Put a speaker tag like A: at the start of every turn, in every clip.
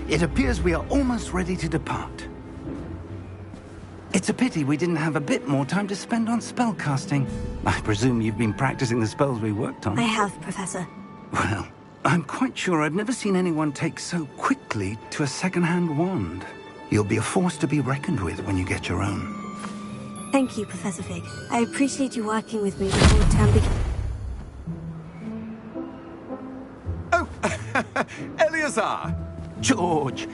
A: It appears we are almost ready to depart. It's a pity we didn't have a bit more time to spend on spellcasting. I presume you've been practicing the spells we worked on.
B: I have, Professor.
A: Well, I'm quite sure I've never seen anyone take so quickly to a second-hand wand. You'll be a force to be reckoned with when you get your own.
B: Thank you, Professor Fig. I appreciate you working with me before the term begins.
C: Oh, Eleazar!
A: George!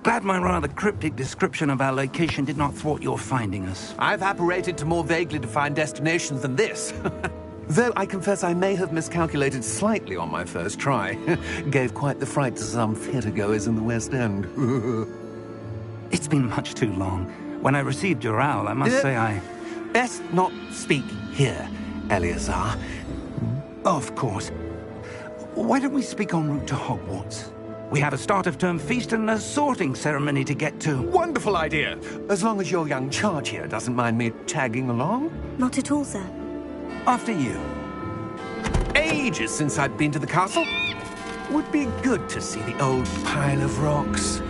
A: Glad my rather cryptic description of our location did not thwart your finding us.
C: I've apparated to more vaguely defined destinations than this. Though I confess I may have miscalculated slightly on my first try. Gave quite the fright to some theatregoers in the West End.
A: It's been much too long. When I received your owl, I must say I...
C: Best not speak here, Eleazar.
A: Of course. Why don't we speak en route to Hogwarts? We have a start-of-term feast and a sorting ceremony to get to.
C: Wonderful idea! As long as your young charge here doesn't mind me tagging along.
B: Not at all, sir.
A: After you.
C: Ages since I've been to the castle. Would be good to see the old pile of rocks.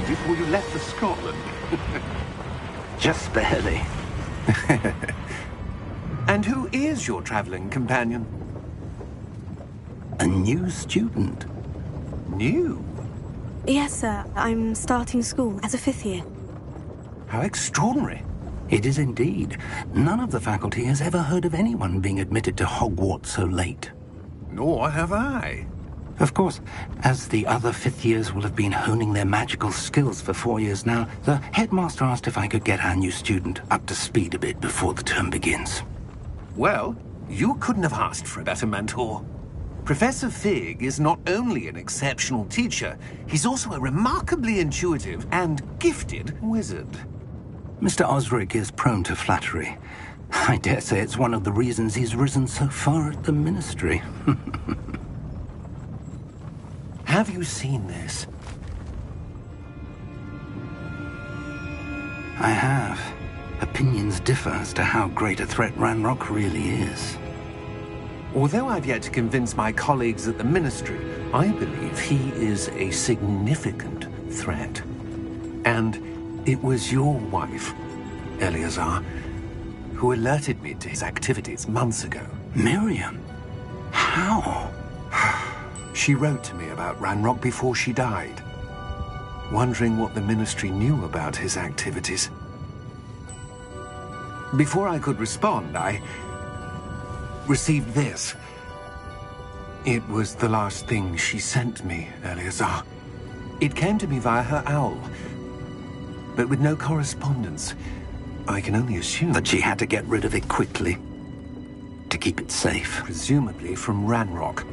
D: Before you left for Scotland.
A: Just barely.
C: And who is your traveling companion?
A: A new student.
C: New?
B: Yes, sir. I'm starting school as a 5th year.
C: How extraordinary.
A: It is indeed. None of the faculty has ever heard of anyone being admitted to Hogwarts so late.
C: Nor have I.
A: Of course, as the other 5th years will have been honing their magical skills for 4 years now, the headmaster asked if I could get our new student up to speed a bit before the term begins.
C: Well, you couldn't have asked for a better mentor. Professor Fig is not only an exceptional teacher, he's also a remarkably intuitive and gifted wizard.
A: Mr. Osric is prone to flattery. I dare say it's one of the reasons he's risen so far at the ministry.
C: Have you seen this?
A: I have. Opinions differ as to how great a threat Ranrock really is.
C: Although I've yet to convince my colleagues at the Ministry, I believe he is a significant threat. And it was your wife, Eleazar, who alerted me to his activities months ago.
A: Miriam? How?
C: She wrote to me about Ranrock before she died, wondering what the Ministry knew about his activities. Before I could respond, I received this. It was the last thing she sent me, Eleazar. It came to me via her owl, but with no correspondence. I can only assume
A: that she had to get rid of it quickly, to keep it safe.
C: Presumably from Ranrock.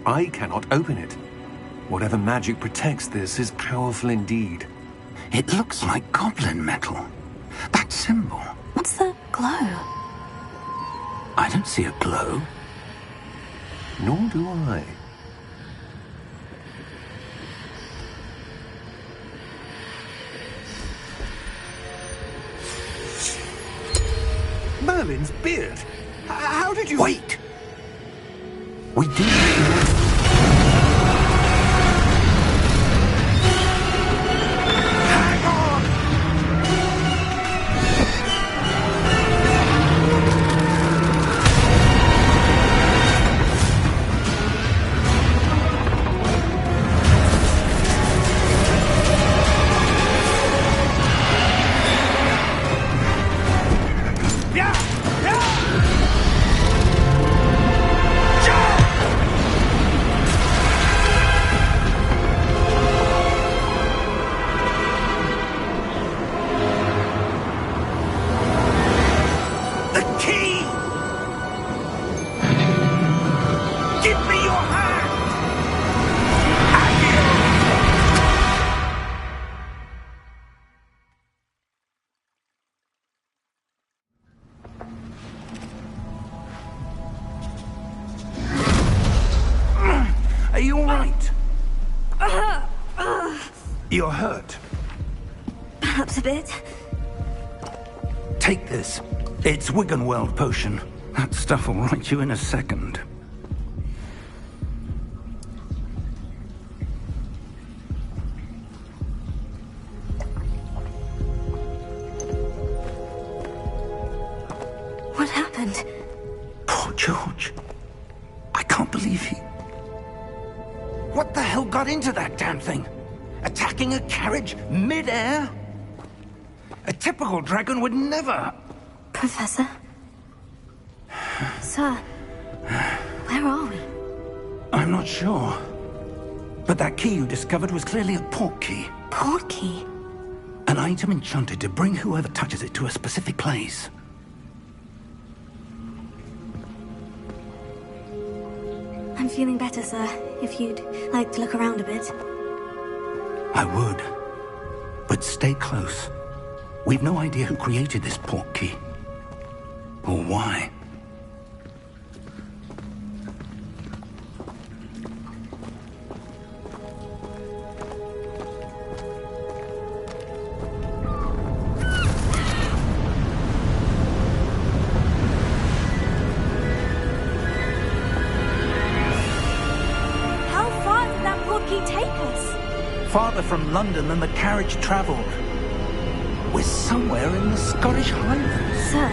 C: I cannot open it. Whatever magic protects this is powerful indeed.
A: It looks like goblin metal. That symbol.
B: What's the glow?
A: I don't see a glow.
C: Nor do I. Merlin's beard. How did you...
A: Wait! We do... You're hurt.
B: Perhaps a bit.
A: Take this. It's Wiggenweld potion. That stuff will right you in a second.
B: What happened?
A: Poor George. I can't believe he... What the hell got into that damn thing? Attacking a carriage mid-air? A typical dragon would never...
B: Professor? Sir, where are we?
A: I'm not sure. But that key you discovered was clearly a port key.
B: Port key?
A: An item enchanted to bring whoever touches it to a specific place.
B: I'm feeling better, sir. If you'd like to look around a bit.
A: I would. But stay close. We've no idea who created this port key. Or why.
B: How far did that port key take us?
A: Farther from London than the carriage travelled. We're somewhere in the Scottish Highlands.
B: Sir,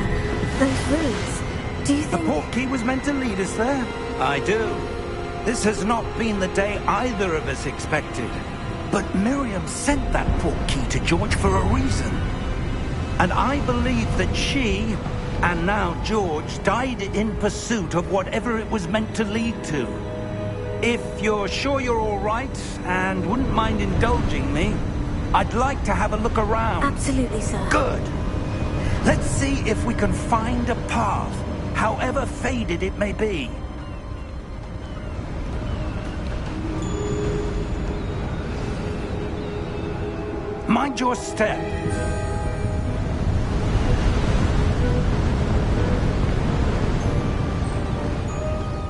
B: those ruins. Do you
A: The
B: think...
A: port key was meant to lead us there? I do. This has not been the day either of us expected. But Miriam sent that port key to George for a reason. And I believe that she, and now George, died in pursuit of whatever it was meant to lead to. If you're sure you're all right, and wouldn't mind indulging me, I'd like to have a look around.
B: Absolutely, sir.
A: Good. Let's see if we can find a path, however faded it may be. Mind your step.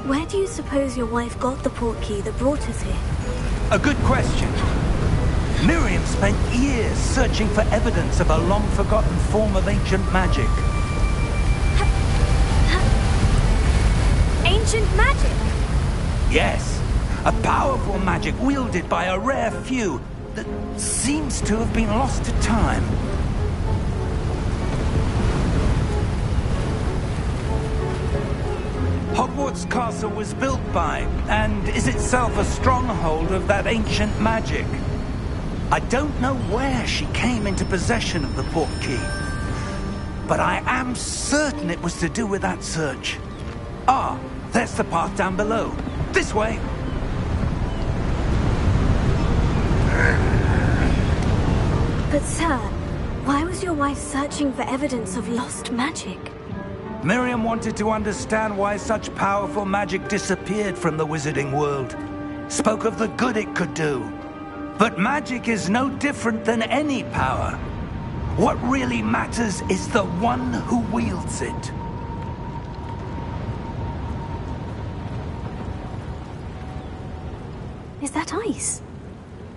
B: Where do you suppose your wife got the port key that brought us here?
A: A good question. Miriam spent years searching for evidence of a long-forgotten form of ancient magic.
B: Ancient magic?
A: Yes, a powerful magic wielded by a rare few that seems to have been lost to time. Hogwart's castle was built by, and is itself a stronghold of that ancient magic. I don't know where she came into possession of the port key, but I am certain it was to do with that search. Ah, there's the path down below. This way.
B: But sir, why was your wife searching for evidence of lost magic?
A: Miriam wanted to understand why such powerful magic disappeared from the wizarding world. Spoke of the good it could do. But magic is no different than any power. What really matters is the one who wields it.
B: Is that ice?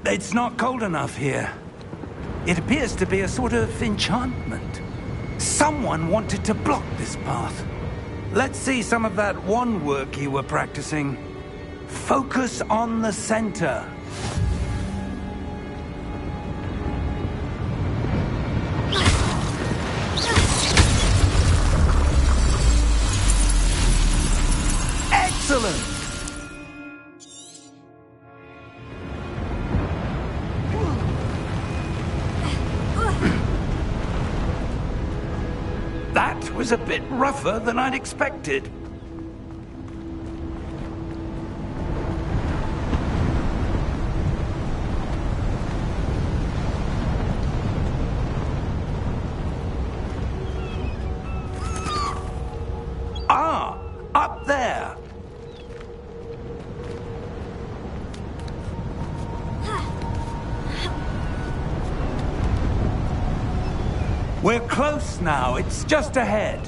A: It's not cold enough here. It appears to be a sort of enchantment. Someone wanted to block this path. Let's see some of that wand work you were practicing. Focus on the center. Excellent! That was a bit rougher than I'd expected. Ah, up there. We're close now. It's just ahead.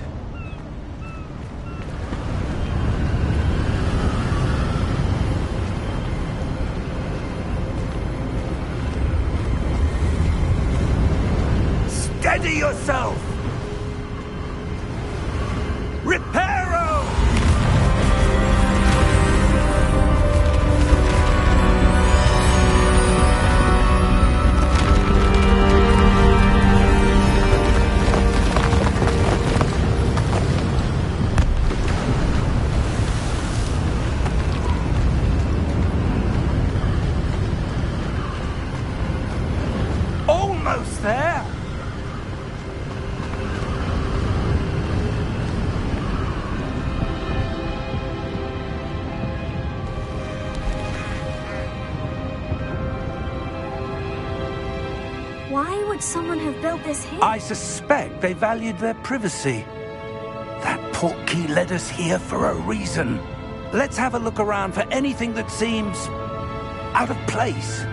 A: Steady yourself! Reparo! Almost there!
B: Why would someone have built this here?
A: I suspect they valued their privacy. That portkey led us here for a reason. Let's have a look around for anything that seems out of place.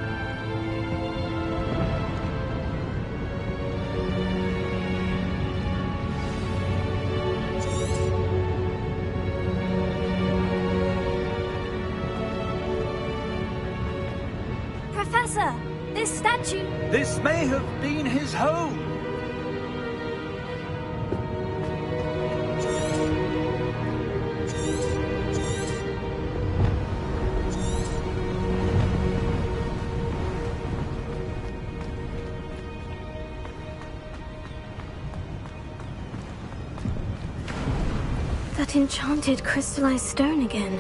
B: Professor, this statue...
A: This may have been his home.
B: That enchanted crystallized stone again.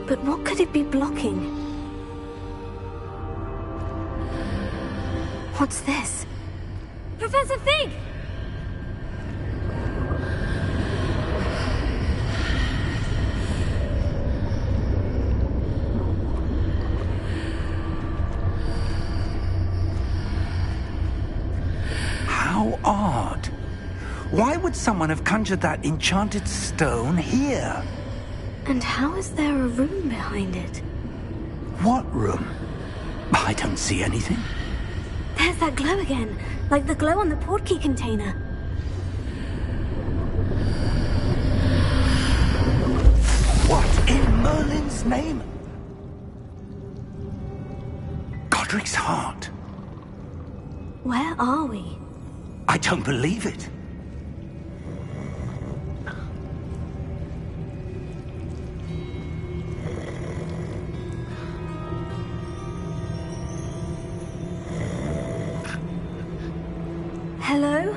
B: But what could it be blocking? What's this? Professor Fig!
A: How odd. Why would someone have conjured that enchanted stone here?
B: And how is there a room behind it?
A: What room? I don't see anything.
B: There's that glow again, like the glow on the portkey container.
A: What in Merlin's name? Godric's heart.
B: Where are we?
A: I don't believe it.
B: Hello?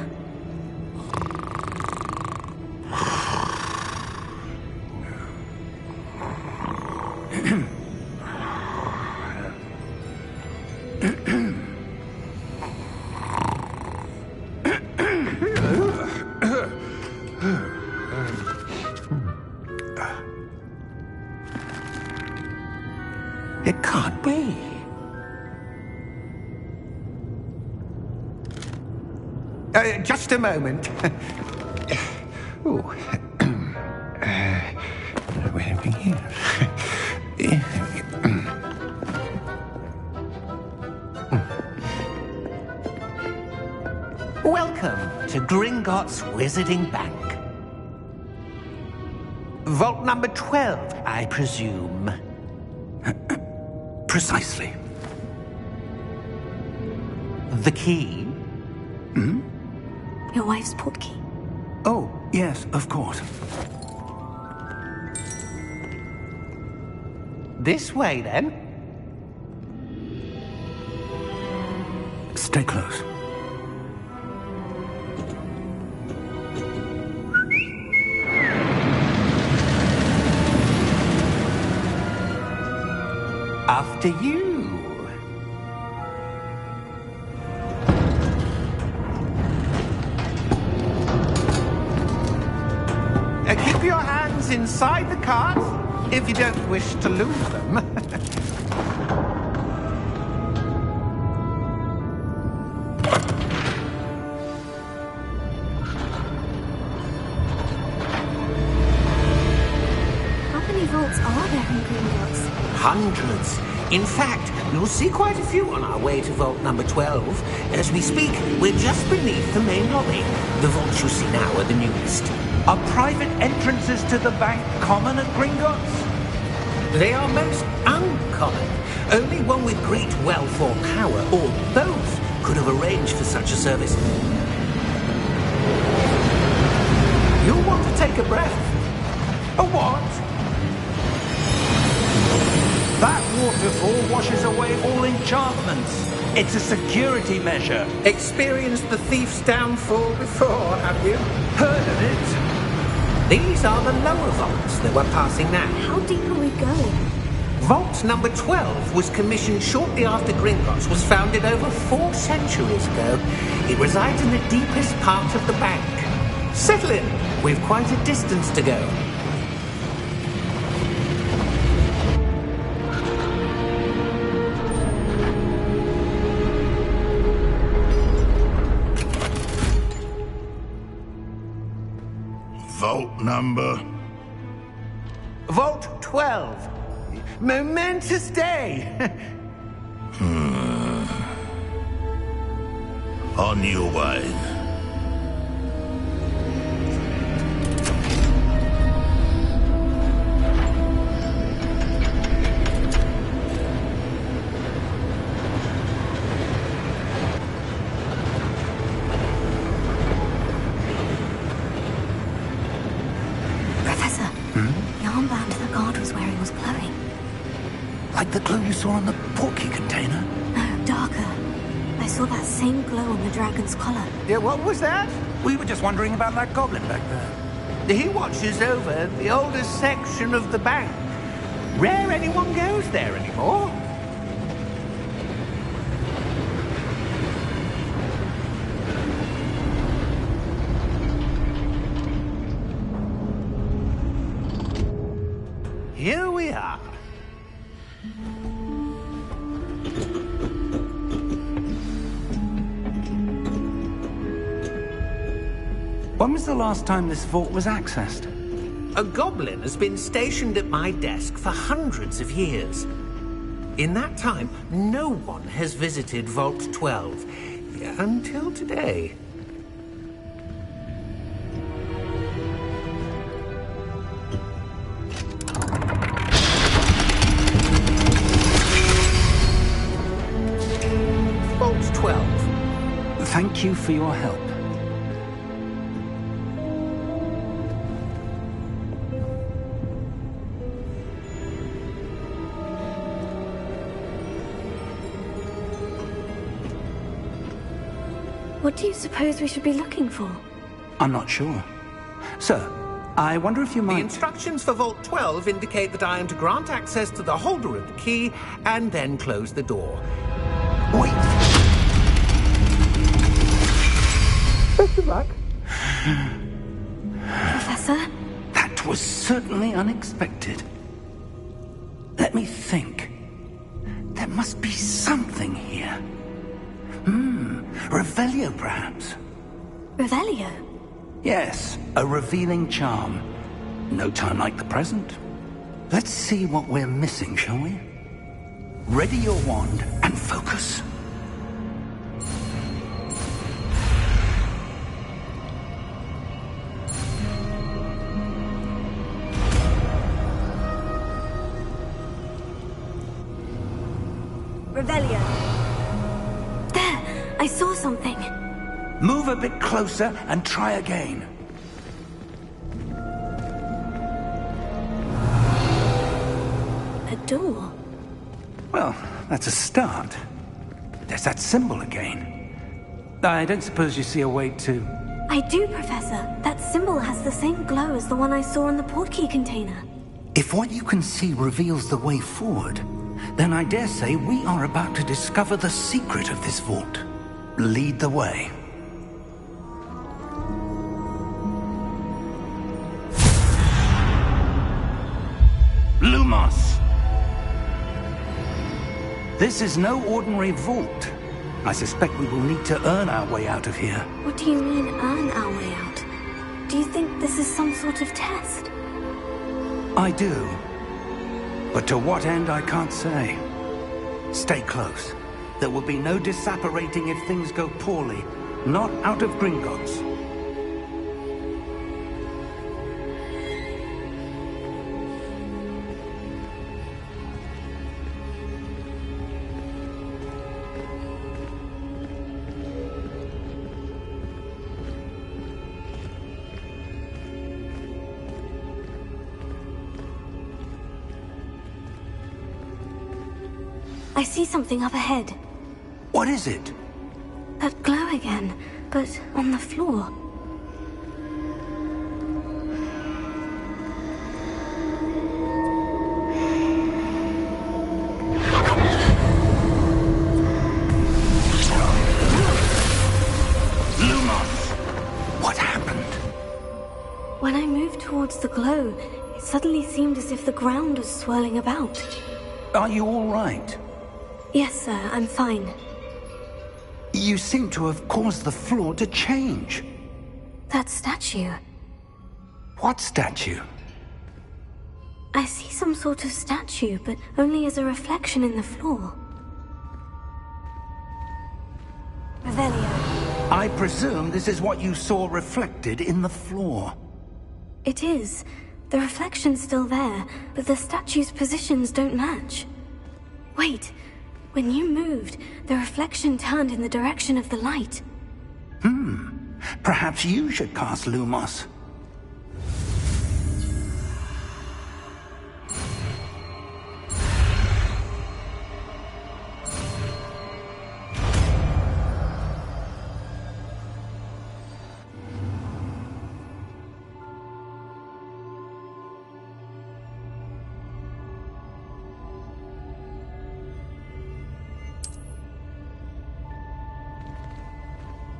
A: It can't be.
C: Just a moment. Oh. Where are we here? Welcome to Gringotts Wizarding Bank. Vault number 12, I presume.
A: Precisely.
C: The key?
B: Your wife's portkey.
A: Oh, yes, of course.
C: This way, then.
A: Stay close.
C: After you. Keep your hands inside the cart if you don't wish to lose them.
B: How many vaults are there in Gringotts?
D: Hundreds. In fact, you'll see quite a few on our way to vault number 12. As we speak, we're just beneath the main lobby. The vaults you see now are the newest.
A: Are private entrances to the bank common at Gringotts?
D: They are most uncommon. Only one with great wealth or power, or both, could have arranged for such a service. take a breath.
A: A what? That waterfall washes away all enchantments. It's a security measure.
D: Experienced the thief's downfall before, have you?
A: Heard of it?
D: These are the lower vaults that we're passing now.
B: How deep are we going?
D: Vault number 12 was commissioned shortly after Gringotts was founded over 4 centuries ago. It resides in the deepest part of the bank. Settle in. We've quite a distance to go.
E: Vault number?
A: Vault 12. Momentous day.
E: On your way.
B: Professor, the armband the guard was wearing was glowing.
A: Like the glow you saw on the porky container?
B: No, darker. I saw that same glow on the dragon's collar.
A: Yeah, what was that? We were just wondering about that goblin back there.
D: He watches over the oldest section of the bank. Rare anyone goes there anymore. Here we are.
A: When was the last time this vault was accessed?
D: A goblin has been stationed at my desk for hundreds of years. In that time, no one has visited Vault 12. Until today. Vault 12.
A: Thank you for your help.
B: What do you suppose we should be looking for?
A: I'm not sure. Sir, I wonder if you
D: The
A: might...
D: instructions for Vault 12 indicate that I am to grant access to the holder of the key and then close the door.
A: Wait!
D: Best of luck.
B: Professor?
A: That was certainly unexpected. Let me think. There must be something here. Revelio, perhaps?
B: Revelio?
A: Yes, a revealing charm. No time like the present. Let's see what we're missing, shall we? Ready your wand and focus.
B: Revelio. There! I saw something.
A: Move a bit closer and try again.
B: A door.
A: Well, that's a start. There's that symbol again. I don't suppose you see a way to...
B: I do, Professor. That symbol has the same glow as the one I saw in the portkey container.
A: If what you can see reveals the way forward, then I dare say we are about to discover the secret of this vault. Lead the way. Lumos! This is no ordinary vault. I suspect we will need to earn our way out of here.
B: What do you mean, earn our way out? Do you think this is some sort of test?
A: I do. But to what end, I can't say. Stay close. There will be no disapparating if things go poorly. Not out of Gringotts.
B: I see something up ahead.
A: What is it?
B: That glow again, but on the floor.
A: What happened?
B: When I moved towards the glow, it suddenly seemed as if the ground was swirling about.
A: Are you all right?
B: Yes, sir, I'm fine.
A: You seem to have caused the floor to change.
B: That statue.
A: What statue?
B: I see some sort of statue, but only as a reflection in the floor. Revelio.
A: I presume this is what you saw reflected in the floor.
B: It is. The reflection's still there, but the statue's positions don't match. Wait. When you moved, the reflection turned in the direction of the light.
A: Perhaps you should cast Lumos.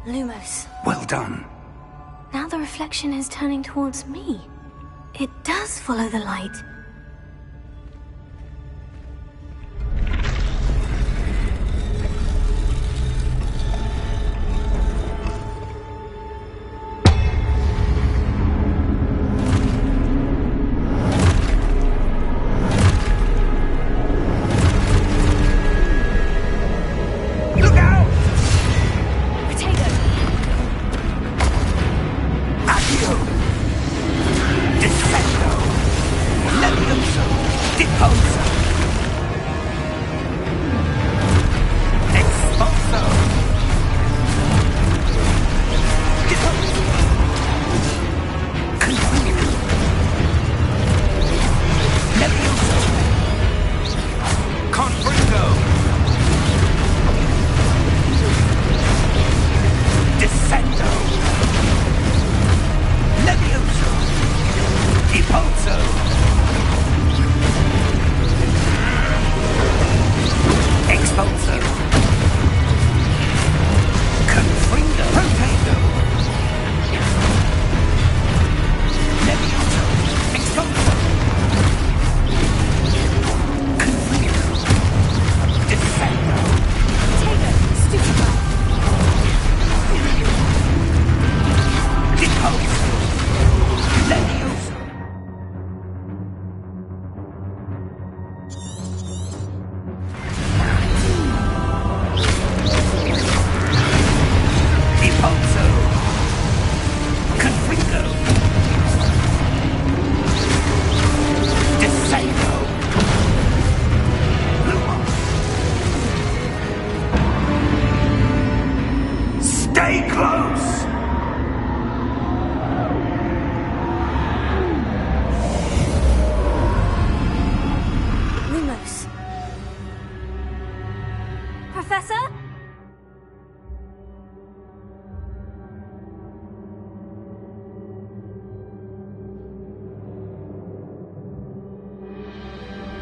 B: Lumos.
A: Well done.
B: Now the reflection is turning towards me. It does follow the light.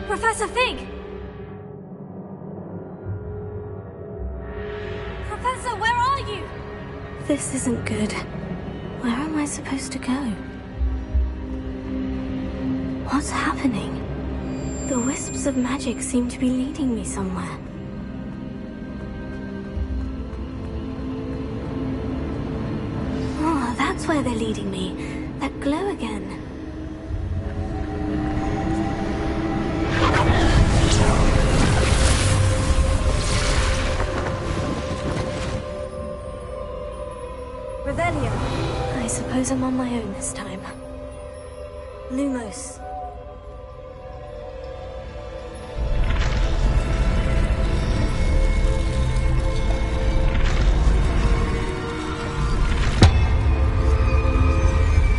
B: Professor Fig! Professor, where are you? This isn't good. Where am I supposed to go? What's happening? The wisps of magic seem to be leading me somewhere. Oh, that's where they're leading me. That glow again. Revelio. I suppose I'm on my own this time. Lumos.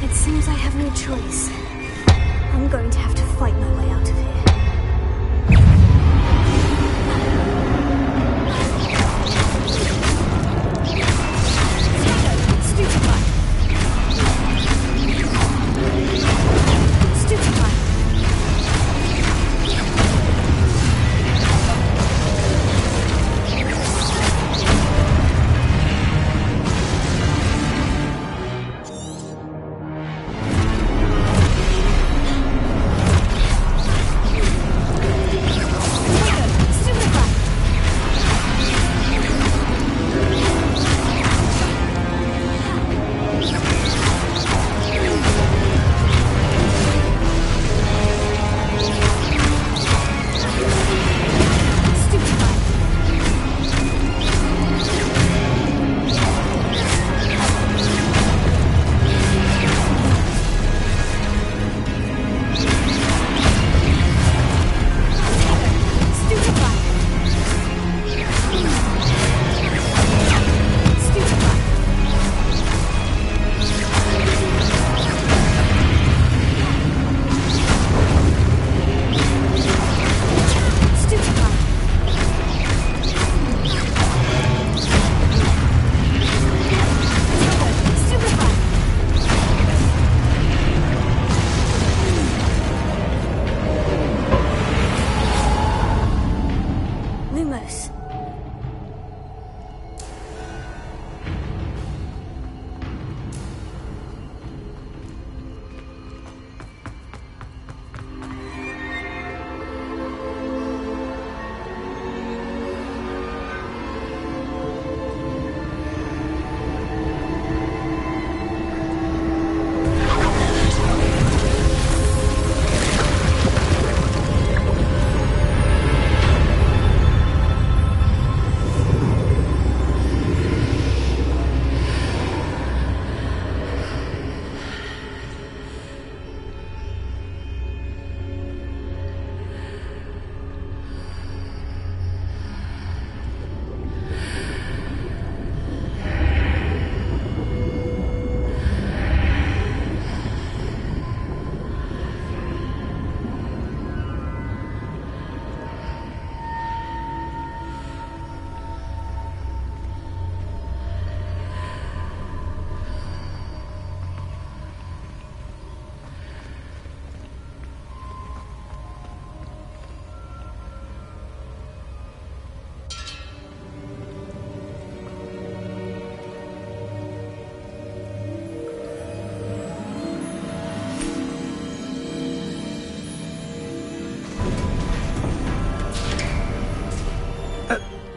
B: It seems I have no choice. I'm going to have to fight my way out of here.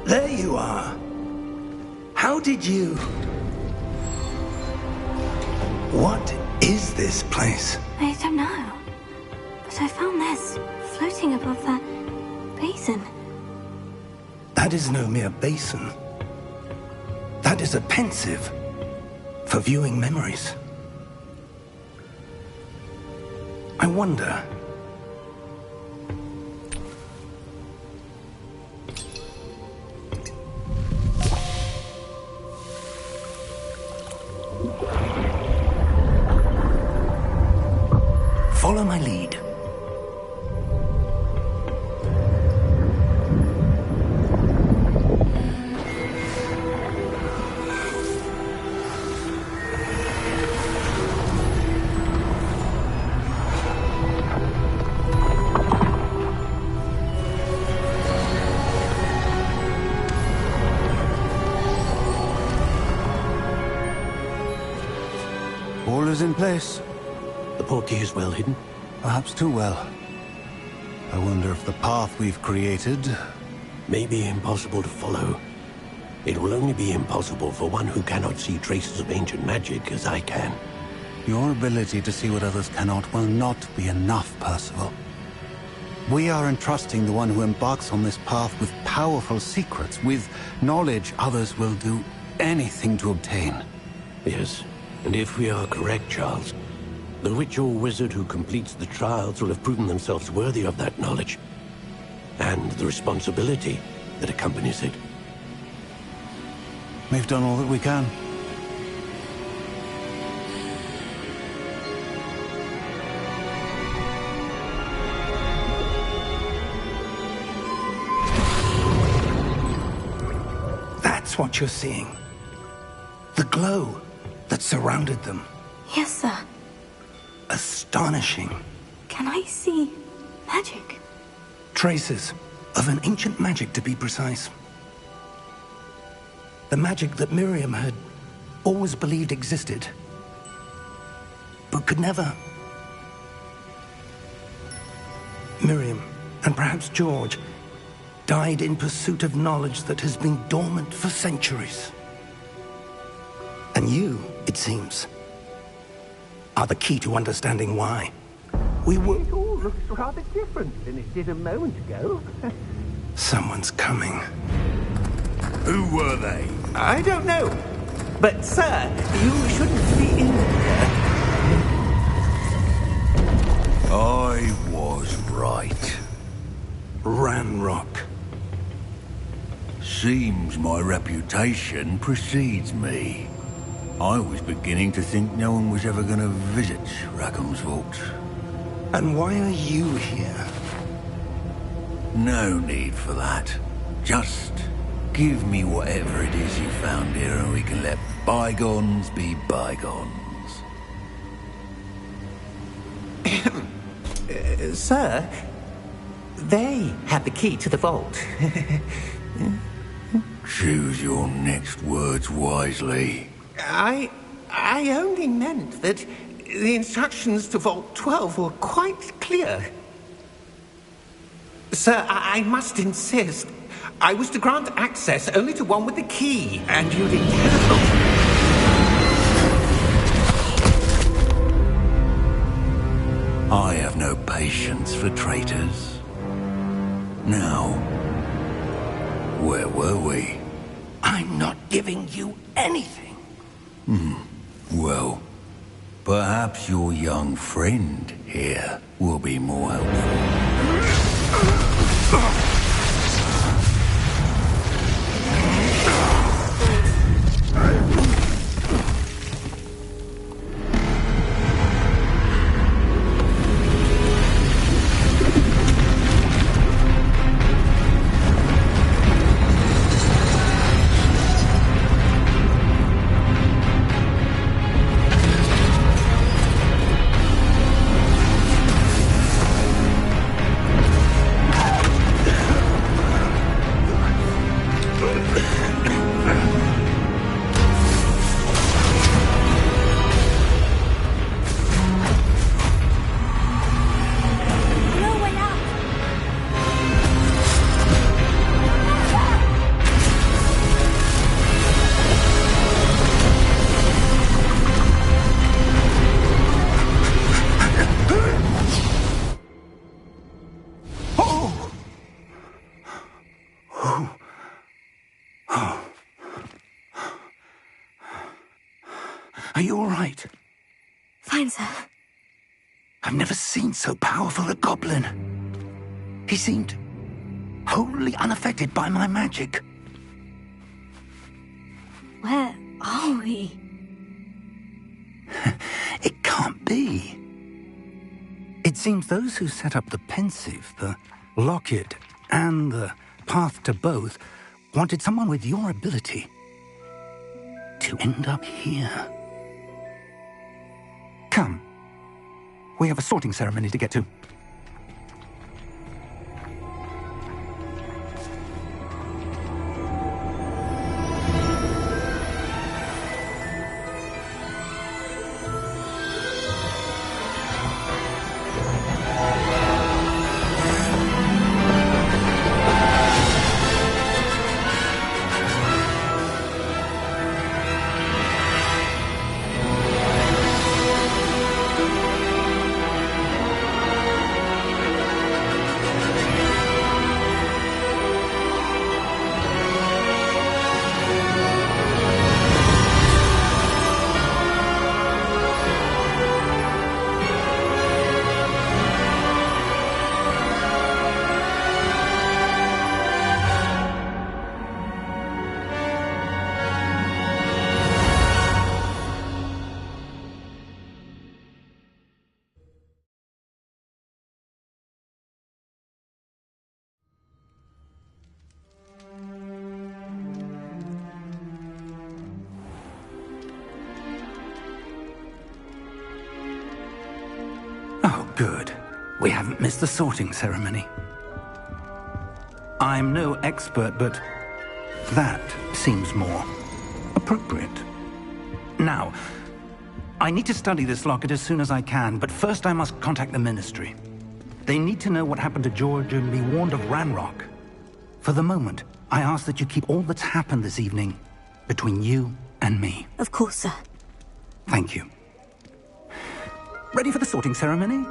A: There you are. How did you... What is this place?
B: I don't know. But I found this floating above that basin.
A: That is no mere basin. That is a pensive for viewing memories. I wonder... Follow my lead.
F: All is in place.
G: The portkey is well hidden.
F: Perhaps too well. I wonder if the path we've created...
G: May be impossible to follow. It will only be impossible for one who cannot see traces of ancient magic as I can.
F: Your ability to see what others cannot will not be enough, Percival. We are entrusting the one who embarks on this path with powerful secrets, with knowledge others will do anything to obtain.
G: Yes, and if we are correct, Charles, the witch or wizard who completes the trials will have proven themselves worthy of that knowledge, and the responsibility that accompanies it.
F: We've done all that we can.
A: That's what you're seeing. The glow that surrounded them.
B: Yes, sir.
A: Astonishing.
B: Can I see magic?
A: Traces of an ancient magic, to be precise. The magic that Miriam had always believed existed, but could never. Miriam, and perhaps George, died in pursuit of knowledge that has been dormant for centuries. And you, it seems, are the key to understanding why. We were...
D: It all looks rather different than it did a moment ago.
A: Someone's coming.
E: Who were they?
D: I don't know. But, sir, you shouldn't be in here.
E: I was right.
A: Ranrock.
E: Seems my reputation precedes me. I was beginning to think no one was ever going to visit Rackham's Vault.
A: And why are you here?
E: No need for that. Just give me whatever it is you found here and we can let bygones be bygones.
D: Sir, they had the key to the vault.
E: Choose your next words wisely.
D: I only meant that the instructions to Vault 12 were quite clear. Sir, I must insist. I was to grant access only to one with the key, and you didn't have...
E: I have no patience for traitors. Now, where were we?
A: I'm not giving you anything.
E: Well, perhaps your young friend here will be more helpful.
A: you all right?
B: Fine, sir.
A: I've never seen so powerful a goblin. He seemed wholly unaffected by my magic.
B: Where are we?
A: It can't be. It seems those who set up the pensive, the locket, and the path to both wanted someone with your ability to end up here. Come. We have a sorting ceremony to get to. Oh, good. We haven't missed the sorting ceremony. I'm no expert, but that seems more appropriate. Now, I need to study this locket as soon as I can, but first I must contact the Ministry. They need to know what happened to George and be warned of Ranrock. For the moment, I ask that you keep all that's happened this evening between you and me.
B: Of course, sir.
A: Thank you. Ready for the sorting ceremony?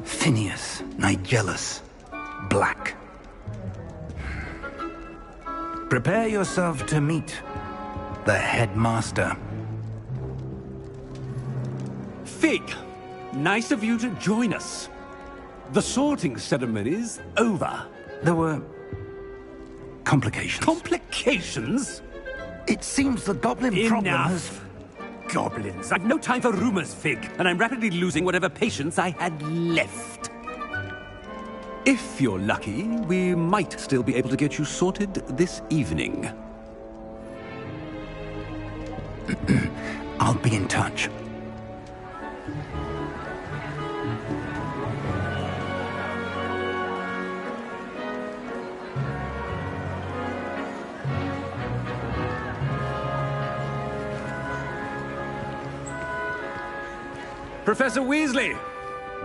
A: Phineas, Nigellus, Black. Prepare yourself to meet the headmaster.
H: Fig, nice of you to join us. The sorting ceremony's over.
A: There were complications.
H: Complications?
A: It seems the goblin problem has...
H: Enough. Goblins. I've no time for rumors, Fig, and I'm rapidly losing whatever patience I had left. If you're lucky, we might still be able to get you sorted this evening.
A: I'll be in touch.
H: Professor Weasley,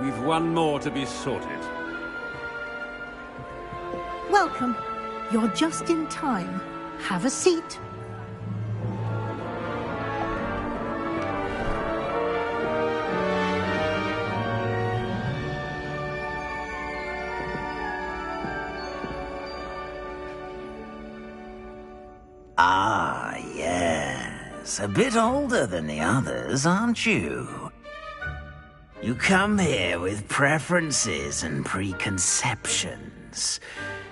H: we've one more to be sorted.
I: Welcome. You're just in time. Have a seat.
J: Ah, yes. A bit older than the others, aren't you? You come here with preferences and preconceptions.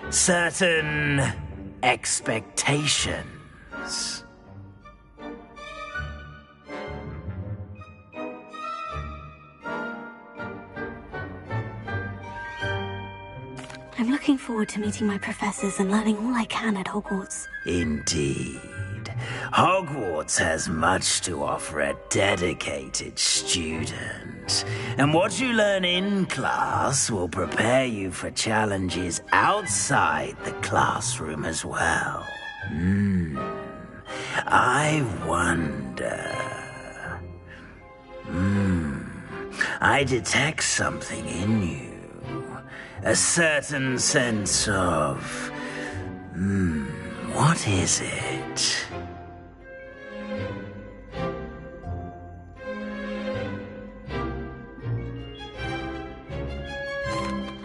J: Certain expectations.
B: I'm looking forward to meeting my professors and learning all I can at Hogwarts.
J: Indeed. Hogwarts has much to offer a dedicated student. And what you learn in class will prepare you for challenges outside the classroom as well. I wonder... I detect something in you. A certain sense of... What is it?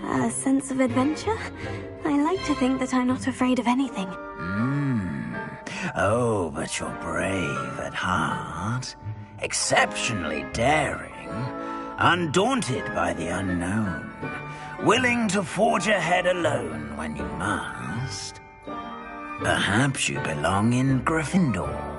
B: A sense of adventure? I like to think that I'm not afraid of anything.
J: Oh, but you're brave at heart. Exceptionally daring. Undaunted by the unknown. Willing to forge ahead alone when you must. Perhaps you belong in Gryffindor.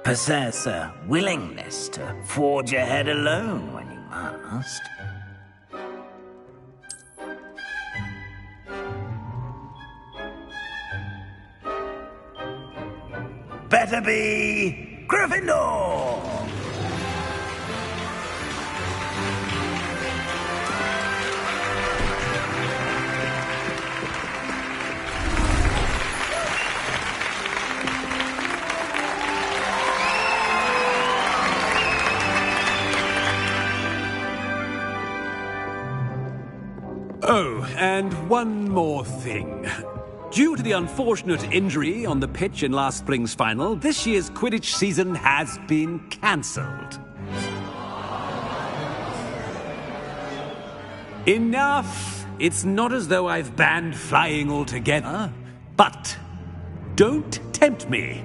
J: Possess a willingness to forge ahead alone when you must. Better be Gryffindor!
H: Oh, and one more thing. Due to the unfortunate injury on the pitch in last spring's final, this year's Quidditch season has been cancelled. Enough! It's not as though I've banned flying altogether, but don't tempt me.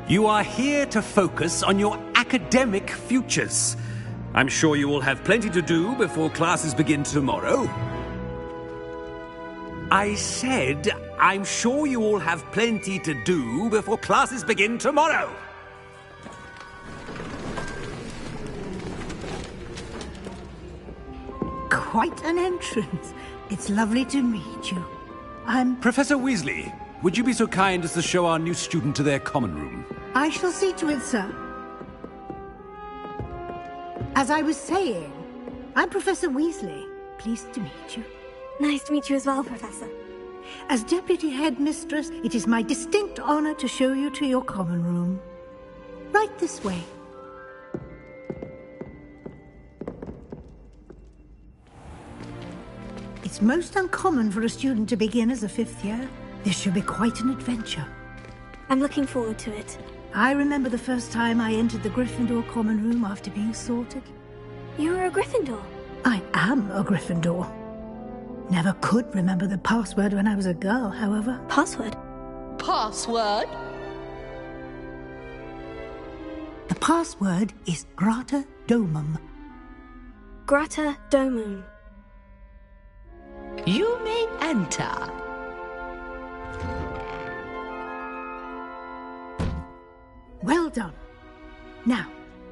H: You are here to focus on your academic futures. I'm sure you will have plenty to do before classes begin tomorrow. I said, I'm sure you all have plenty to do before classes begin tomorrow.
I: Quite an entrance. It's lovely to meet you. I'm...
H: Professor Weasley, would you be so kind as to show our new student to their common room?
I: I shall see to it, sir. As I was saying, I'm Professor Weasley. Pleased to meet you.
B: Nice to meet you as well, Professor.
I: As Deputy Headmistress, it is my distinct honor to show you to your common room. Right this way. It's most uncommon for a student to begin as a fifth year. This should be quite an adventure.
B: I'm looking forward to it.
I: I remember the first time I entered the Gryffindor common room after being sorted.
B: You were a Gryffindor?
I: I am a Gryffindor. Never could remember the password when I was a girl, however.
B: Password?
K: Password?
I: The password is Grata Domum.
B: Grata Domum.
K: You may enter.
I: Well done. Now,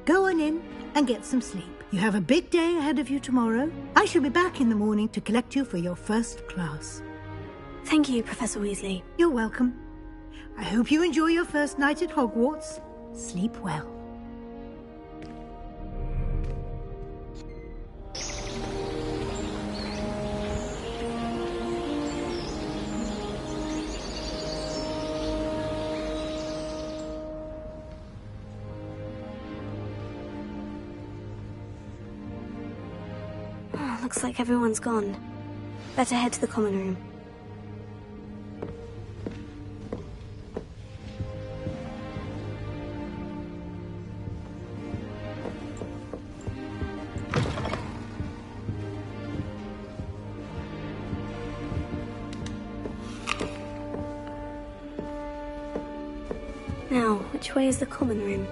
I: go on in and get some sleep. You have a big day ahead of you tomorrow. I shall be back in the morning to collect you for your first class.
B: Thank you, Professor Weasley.
I: You're welcome. I hope you enjoy your first night at Hogwarts. Sleep well.
B: Looks like everyone's gone. Better head to the common room. Now, which way is the common room?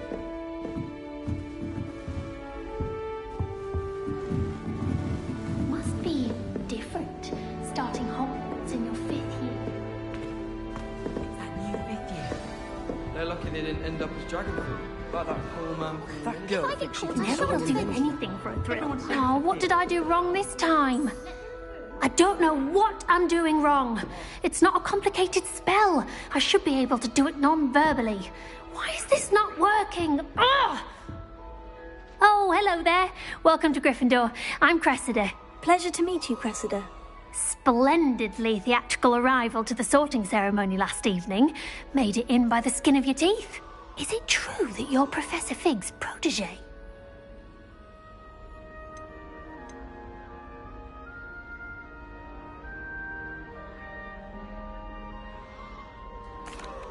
L: They're lucky they didn't end up as dragon food. Like that poor man. That girl thinks she can
M: Never will do anything for a thrill. Oh, what did I do wrong this time? I don't know what I'm doing wrong. It's not a complicated spell. I should be able to do it non-verbally. Why is this not working? Ugh! Oh, hello there. Welcome to Gryffindor. I'm Cressida.
B: Pleasure to meet you, Cressida.
M: Splendidly theatrical arrival to the sorting ceremony last evening. Made it in by the skin of your teeth. Is it true that you're Professor Fig's protege?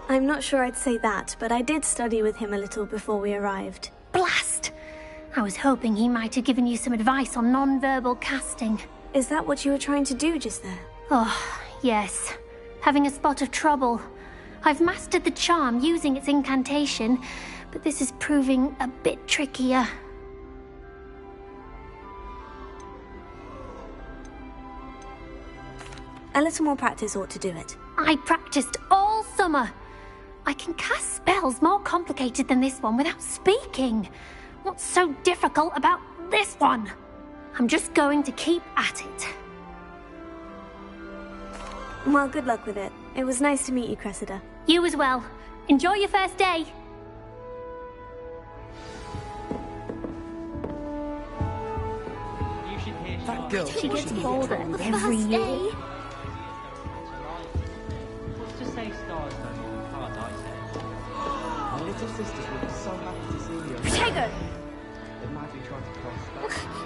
B: I'm not sure I'd say that, but I did study with him a little before we arrived.
M: Blast! I was hoping he might have given you some advice on non-verbal casting.
B: Is that what you were trying to do just there?
M: Oh, yes. Having a spot of trouble. I've mastered the charm using its incantation, but this is proving a bit trickier.
B: A little more practice ought to do it.
M: I practiced all summer. I can cast spells more complicated than this one without speaking. What's so difficult about this one? I'm just going to keep at it.
B: Well, good luck with it. It was nice to meet you, Cressida.
M: You as well. Enjoy your first day.
L: That girl.
M: She gets bolder every year.
N: What's to say stars don't even can't I say? My little sisters will be so happy to see you.
M: Protego!
N: They might be trying to cross.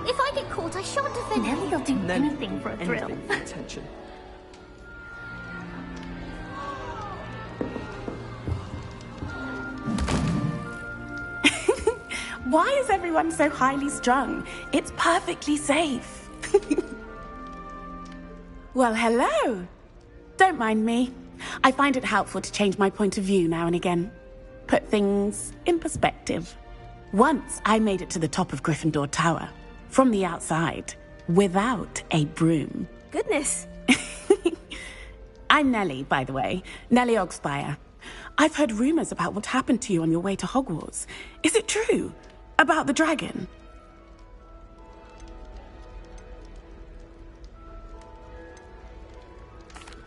M: If I get caught, I shan't offend. Nelly will do anything for a thrill.
L: Anything for attention.
O: Why is everyone so highly strung? It's perfectly safe. Well, hello. Don't mind me. I find it helpful to change my point of view now and again. Put things in perspective. Once I made it to the top of Gryffindor Tower, from the outside, without a broom.
B: Goodness.
O: I'm Nellie, by the way. Nellie Ogspire. I've heard rumors about what happened to you on your way to Hogwarts. Is it true? About the dragon?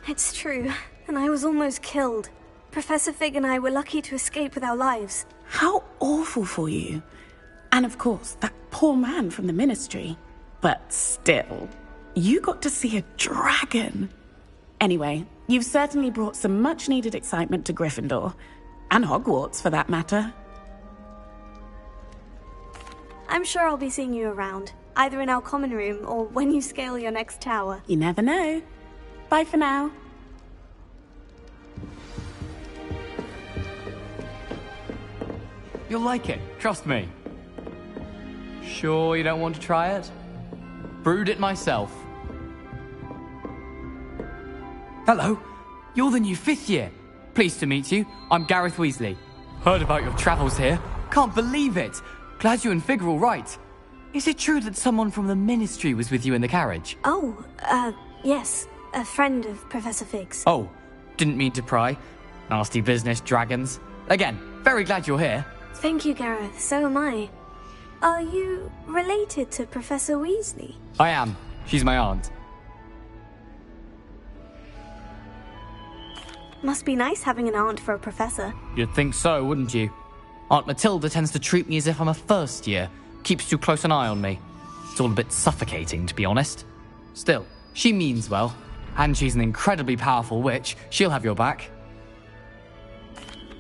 B: It's true, and I was almost killed. Professor Fig and I were lucky to escape with our lives.
O: How awful for you. And of course, that poor man from the Ministry. But still, you got to see a dragon. Anyway, you've certainly brought some much-needed excitement to Gryffindor. And Hogwarts, for that matter.
B: I'm sure I'll be seeing you around, either in our common room or when you scale your next tower.
O: You never know. Bye for now.
P: You'll like it, trust me. Sure you don't want to try it? Brewed it myself. Hello, you're the new 5th year. Pleased to meet you. I'm Gareth Weasley. Heard about your travels here. Can't believe it. Glad you and Fig are all right. Is it true that someone from the Ministry was with you in the carriage?
B: Oh, yes. A friend of Professor Fig's.
P: Oh, didn't mean to pry. Nasty business, dragons. Again, very glad you're here.
B: Thank you, Gareth. So am I. Are you related to Professor Weasley?
P: I am. She's my aunt.
B: Must be nice having an aunt for a professor.
P: You'd think so, wouldn't you? Aunt Matilda tends to treat me as if I'm a first year. Keeps too close an eye on me. It's all a bit suffocating, to be honest. Still, she means well. And she's an incredibly powerful witch. She'll have your back.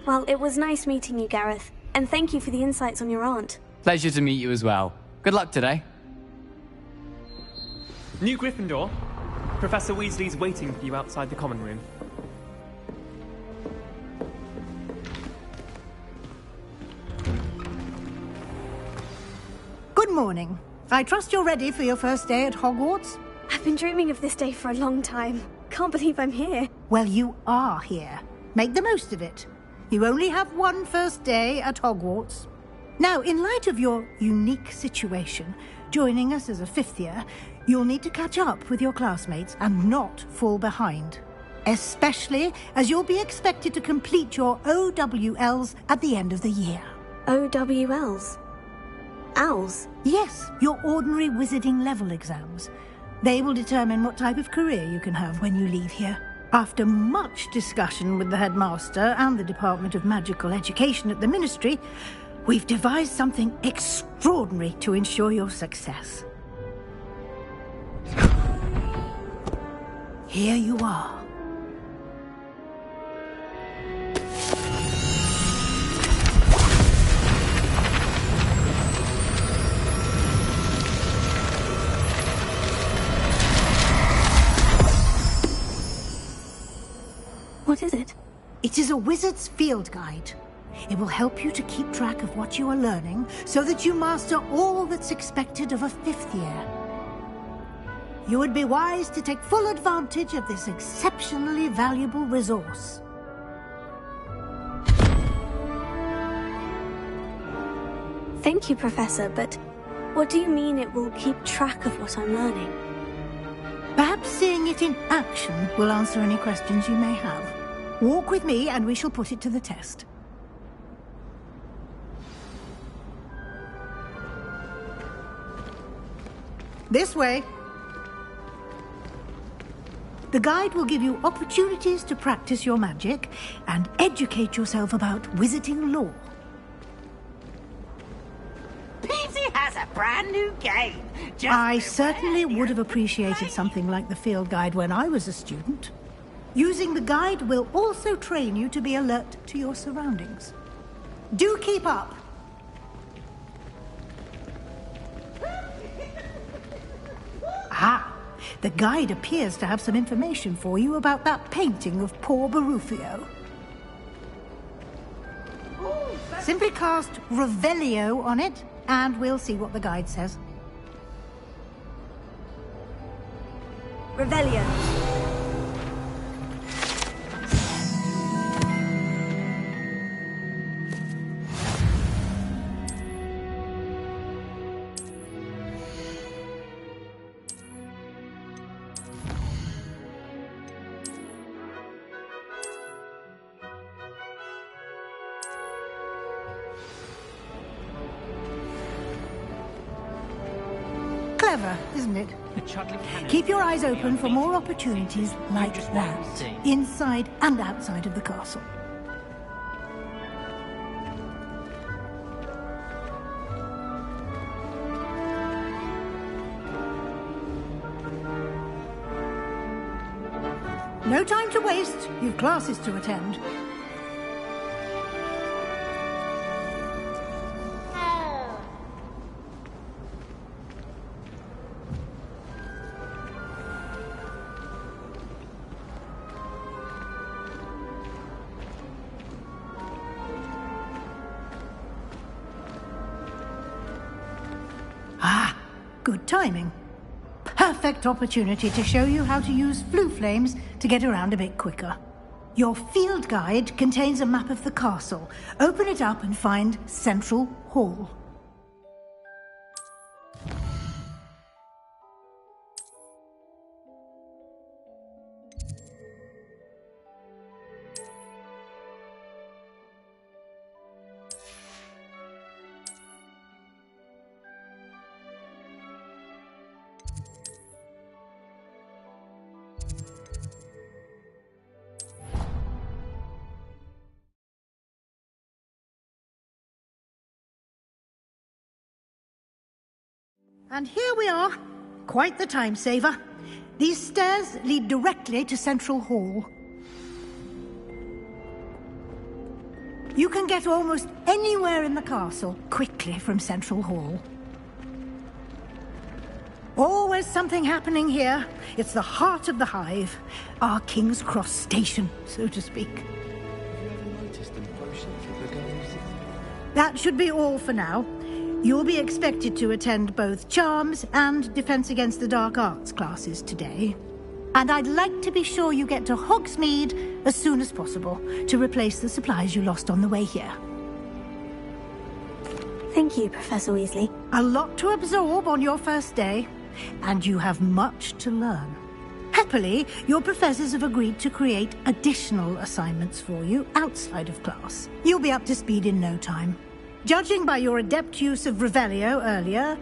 B: Well, it was nice meeting you, Gareth. And thank you for the insights on your aunt.
P: Pleasure to meet you as well. Good luck today.
Q: New Gryffindor. Professor Weasley's waiting for you outside the common room.
I: Good morning. I trust you're ready for your first day at Hogwarts?
B: I've been dreaming of this day for a long time. Can't believe I'm here.
I: Well, you are here. Make the most of it. You only have one first day at Hogwarts. Now, in light of your unique situation, joining us as a 5th year, you'll need to catch up with your classmates and not fall behind. especially as you'll be expected to complete your OWLs at the end of the year.
B: OWLs? Owls?
I: Yes, your ordinary wizarding level exams. They will determine what type of career you can have when you leave here. After much discussion with the headmaster and the Department of Magical Education at the Ministry, we've devised something extraordinary to ensure your success. Here you are.
B: What is it?
I: It is a wizard's field guide. It will help you to keep track of what you are learning so that you master all that's expected of a 5th year. You would be wise to take full advantage of this exceptionally valuable resource.
B: Thank you, Professor, but what do you mean it will keep track of what I'm learning?
I: Perhaps seeing it in action will answer any questions you may have. Walk with me and we shall put it to the test. This way. The guide will give you opportunities to practice your magic and educate yourself about wizarding lore.
J: Peasy has a brand new game.
I: I certainly would have appreciated something like the field guide when I was a student. Using the guide will also train you to be alert to your surroundings. Do keep up. Ah, the guide appears to have some information for you about that painting of poor Barufio. Simply cast Revelio on it, and we'll see what the guide says.
B: Revelio.
I: Clever, isn't it? Keep your eyes open for more opportunities like that, inside and outside of the castle. No time to waste. You've classes to attend. Ah, good timing. Perfect opportunity to show you how to use flue flames to get around a bit quicker. Your field guide contains a map of the castle. Open it up and find Central Hall. And here we are. Quite the time saver. These stairs lead directly to Central Hall. You can get almost anywhere in the castle quickly from Central Hall. Always something happening here. It's the heart of the hive. Our King's Cross station, so to speak.
L: Have you ever noticed them potions with the girls?
I: That should be all for now. You'll be expected to attend both Charms and Defense Against the Dark Arts classes today. And I'd like to be sure you get to Hogsmeade as soon as possible to replace the supplies you lost on the way here.
B: Thank you, Professor Weasley.
I: A lot to absorb on your first day, and you have much to learn. Happily, your professors have agreed to create additional assignments for you outside of class. You'll be up to speed in no time. Judging by your adept use of Revelio earlier,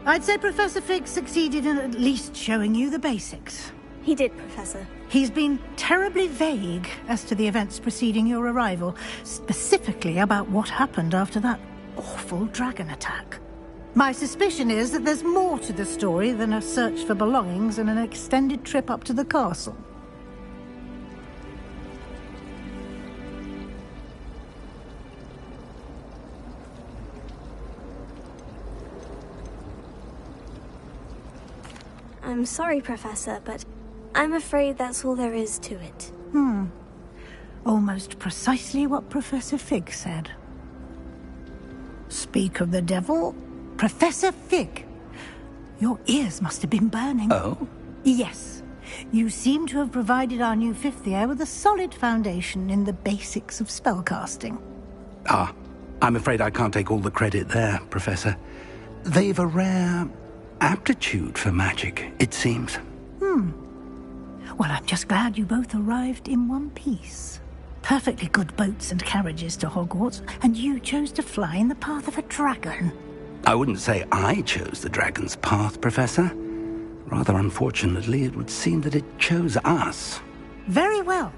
I: I'd say Professor Fig succeeded in at least showing you the basics.
B: He did, Professor.
I: He's been terribly vague as to the events preceding your arrival, specifically about what happened after that awful dragon attack. My suspicion is that there's more to the story than a search for belongings and an extended trip up to the castle.
B: I'm sorry, Professor, but I'm afraid that's all there is to it.
I: Almost precisely what Professor Fig said. Speak of the devil, Professor Fig. Your ears must have been burning.
C: Oh?
I: Yes. You seem to have provided our new fifth year with a solid foundation in the basics of spellcasting.
C: Ah, I'm afraid I can't take all the credit there, Professor. They've a rare aptitude for magic, it seems.
I: Well, I'm just glad you both arrived in one piece. Perfectly good boats and carriages to Hogwarts, and you chose to fly in the path of a dragon.
C: I wouldn't say I chose the dragon's path, Professor. Rather unfortunately, it would seem that it chose us.
I: Very well.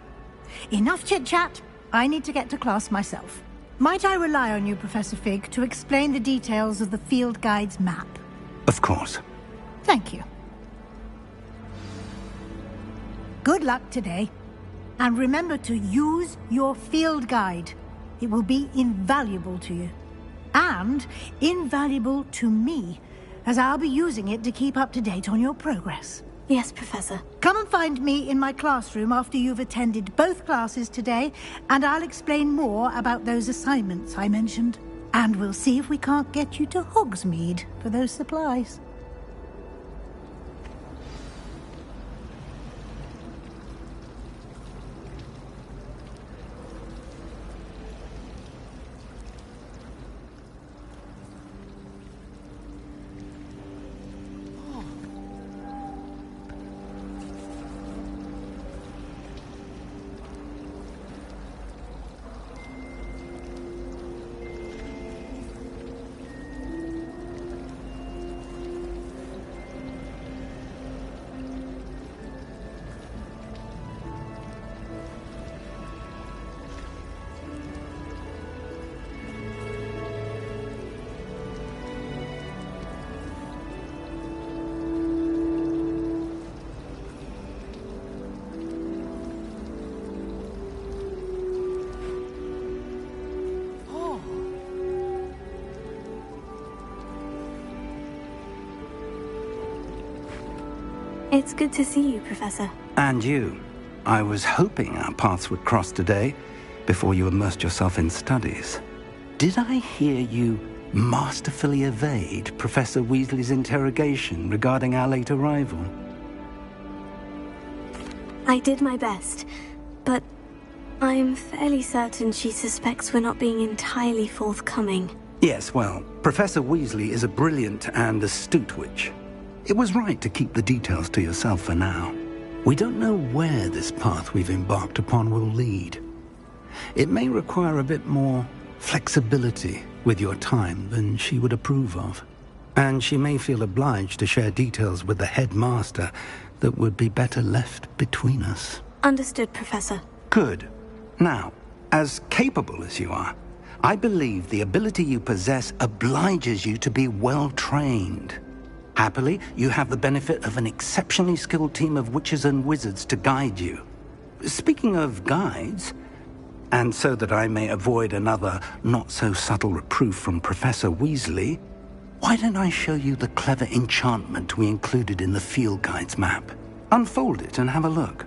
I: Enough chit-chat. I need to get to class myself. Might I rely on you, Professor Fig, to explain the details of the field guide's map?
C: Of course.
I: Thank you. Good luck today. And remember to use your field guide. It will be invaluable to you. And invaluable to me, as I'll be using it to keep up to date on your progress.
B: Yes, Professor.
I: Come and find me in my classroom after you've attended both classes today, and I'll explain more about those assignments I mentioned. And we'll see if we can't get you to Hogsmeade for those supplies.
B: It's good to see you, Professor.
C: And you. I was hoping our paths would cross today, before you immersed yourself in studies. Did I hear you masterfully evade Professor Weasley's interrogation regarding our late arrival?
B: I did my best, but I'm fairly certain she suspects we're not being entirely forthcoming.
C: Yes, well, Professor Weasley is a brilliant and astute witch. It was right to keep the details to yourself for now. We don't know where this path we've embarked upon will lead. It may require a bit more flexibility with your time than she would approve of. And she may feel obliged to share details with the headmaster that would be better left between us.
B: Understood, Professor.
C: Good. Now, as capable as you are, I believe the ability you possess obliges you to be well trained. Happily, you have the benefit of an exceptionally skilled team of witches and wizards to guide you. Speaking of guides, and so that I may avoid another not-so-subtle reproof from Professor Weasley, why don't I show you the clever enchantment we included in the field guide's map? Unfold it and have a look.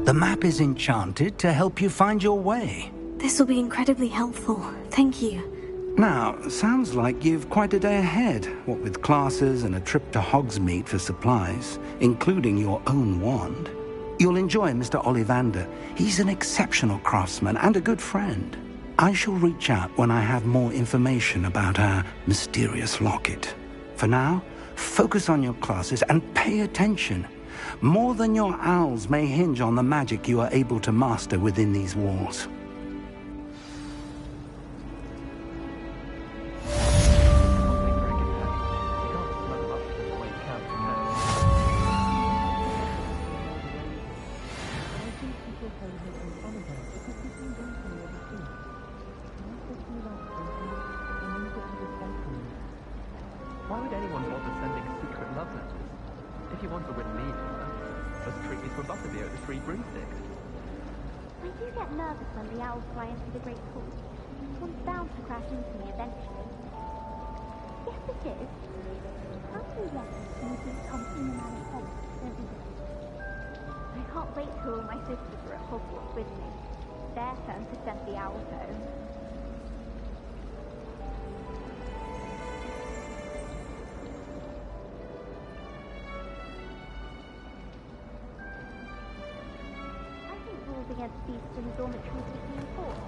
A: The map is enchanted to help you find your way.
B: This will be incredibly helpful. Thank you.
A: Now, sounds like you've quite a day ahead, what with classes and a trip to Hogsmeade for supplies, including your own wand. You'll enjoy Mr. Ollivander. He's an exceptional craftsman and a good friend. I shall reach out when I have more information about our mysterious locket. For now, focus on your classes and pay attention. More than your owls may hinge on the magic you are able to master within these walls.
Q: Why would anyone bother sending secret love letters? If you want to win me over, just treat me to a butterbeer at the Three Broomsticks.
R: I do get nervous when the owls fly into the Great Hall. One's bound to crash into me eventually. Yes, it is. How many letters do you think come from the man's head every day? I can't wait till all my sisters are at Hogwarts with me. Their turn to send the owls home. Rules against beasts in the dormitories would be enforced.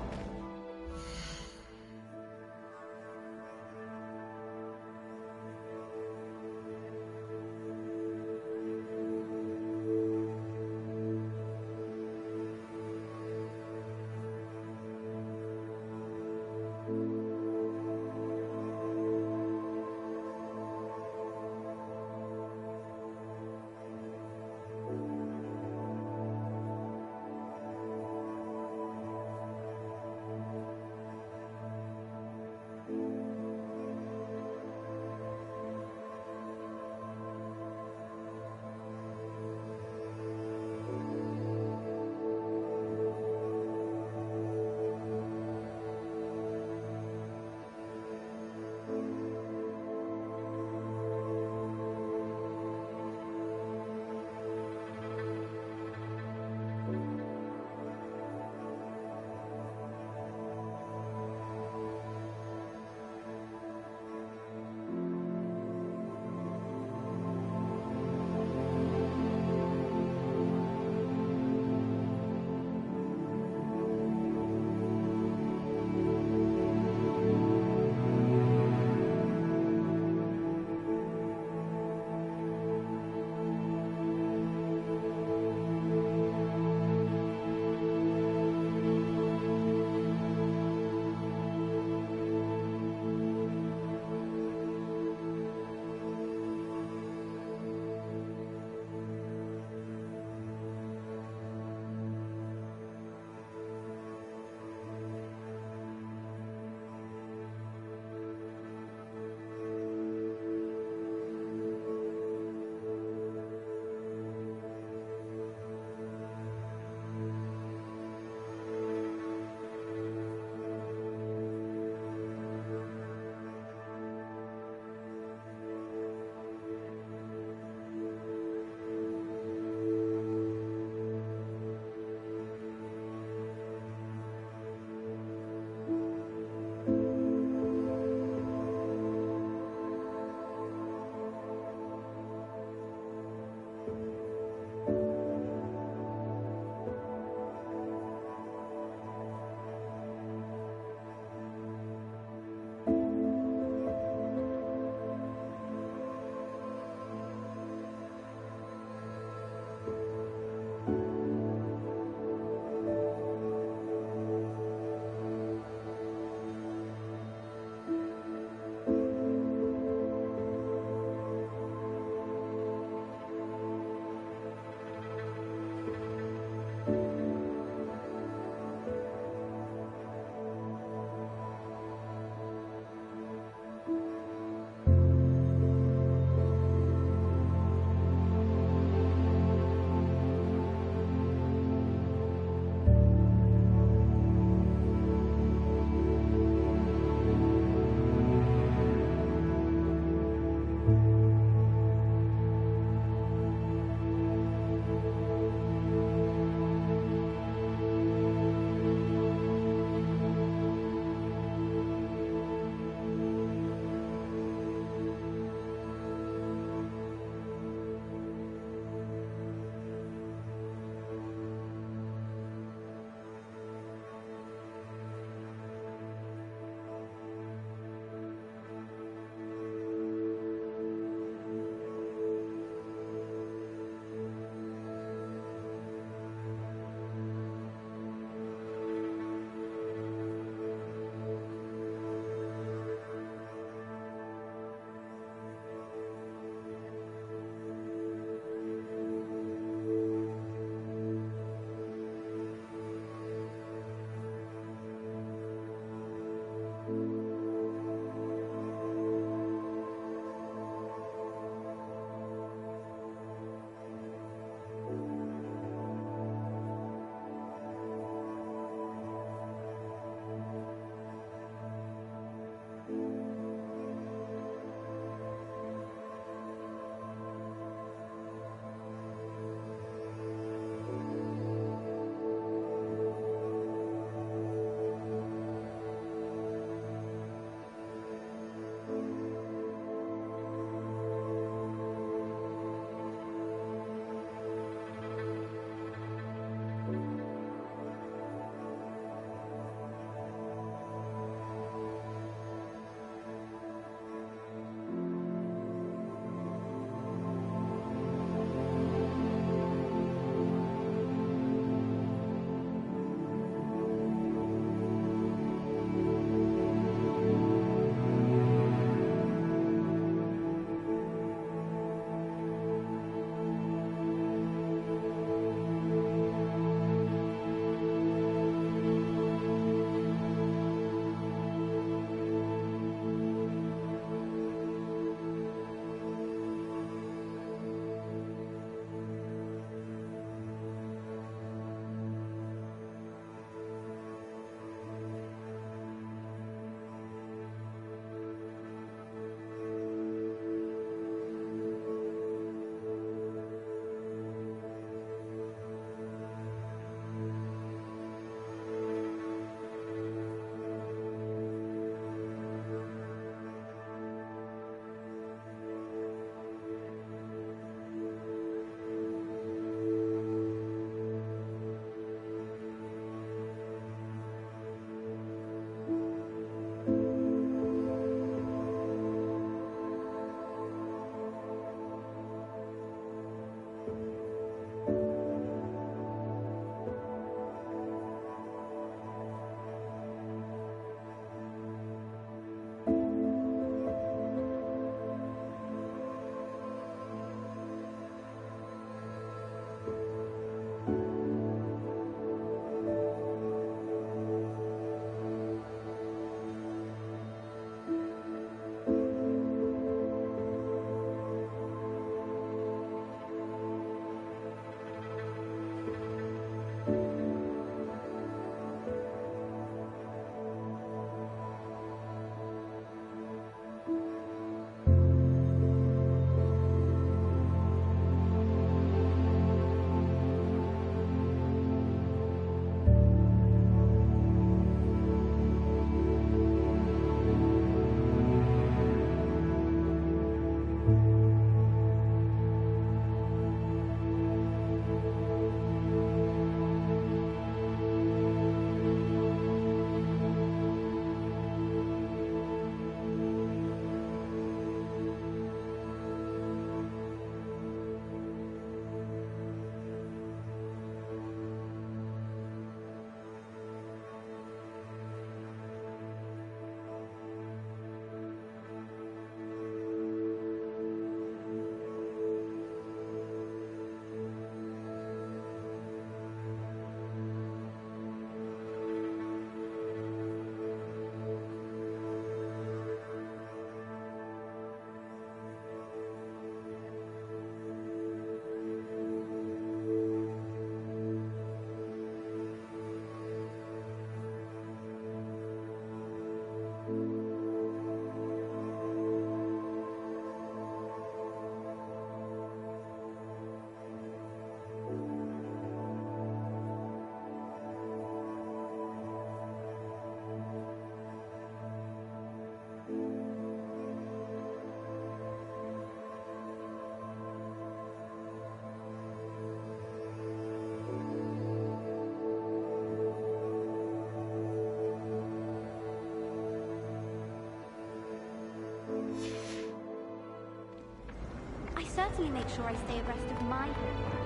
R: certainly make sure I stay abreast of my homework.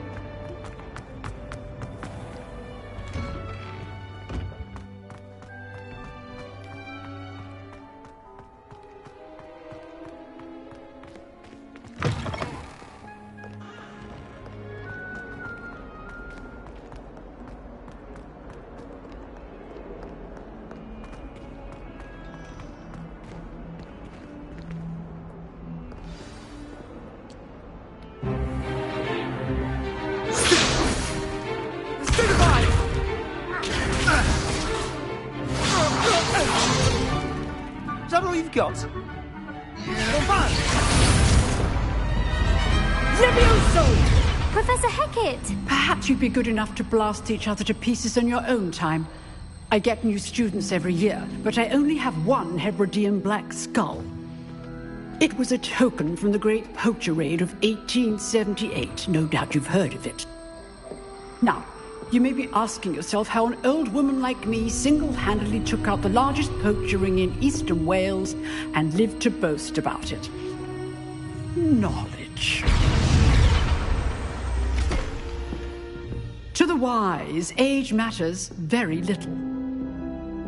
L: Is that all you've got?
S: Levioso!
M: Professor Hecat!
S: Perhaps you'd be good enough to blast each other to pieces in your own time. I get new students every year, but I only have one Hebridean black skull. It was a token from the Great Poacher Raid of 1878. No doubt you've heard of it. Now, you may be asking yourself how an old woman like me single-handedly took out the largest poacher ring in eastern Wales and lived to boast about it. Knowledge. To the wise, age matters very little.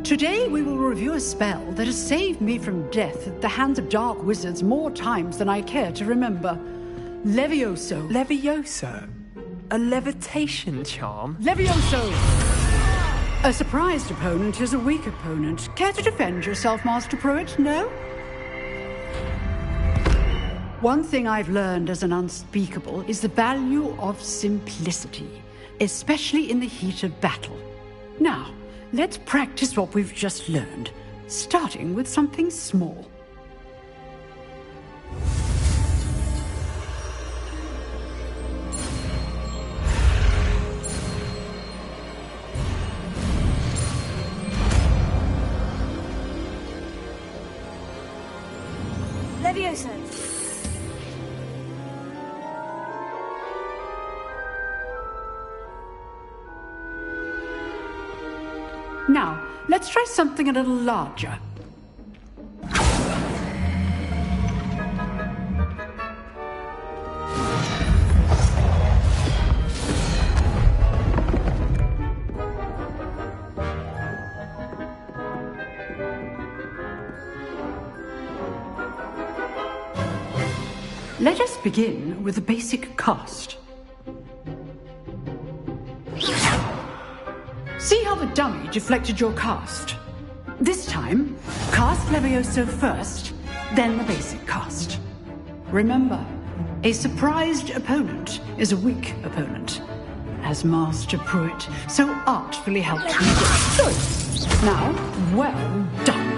S: Today we will review a spell that has saved me from death at the hands of dark wizards more times than I care to remember. Levioso.
L: Levioso? A levitation charm?
S: Levioso! A surprised opponent is a weak opponent. Care to defend yourself, Master Pruitt? No? One thing I've learned as an unspeakable is the value of simplicity, especially in the heat of battle. Now, let's practice what we've just learned, starting with something small.
B: Levioso.
S: Now, let's try something a little larger. Let us begin with the basic cast. See how the dummy deflected your cast? This time, cast Levioso first, then the basic cast. Remember, a surprised opponent is a weak opponent, as Master Pruitt so artfully helped me do. Good. Now, well done.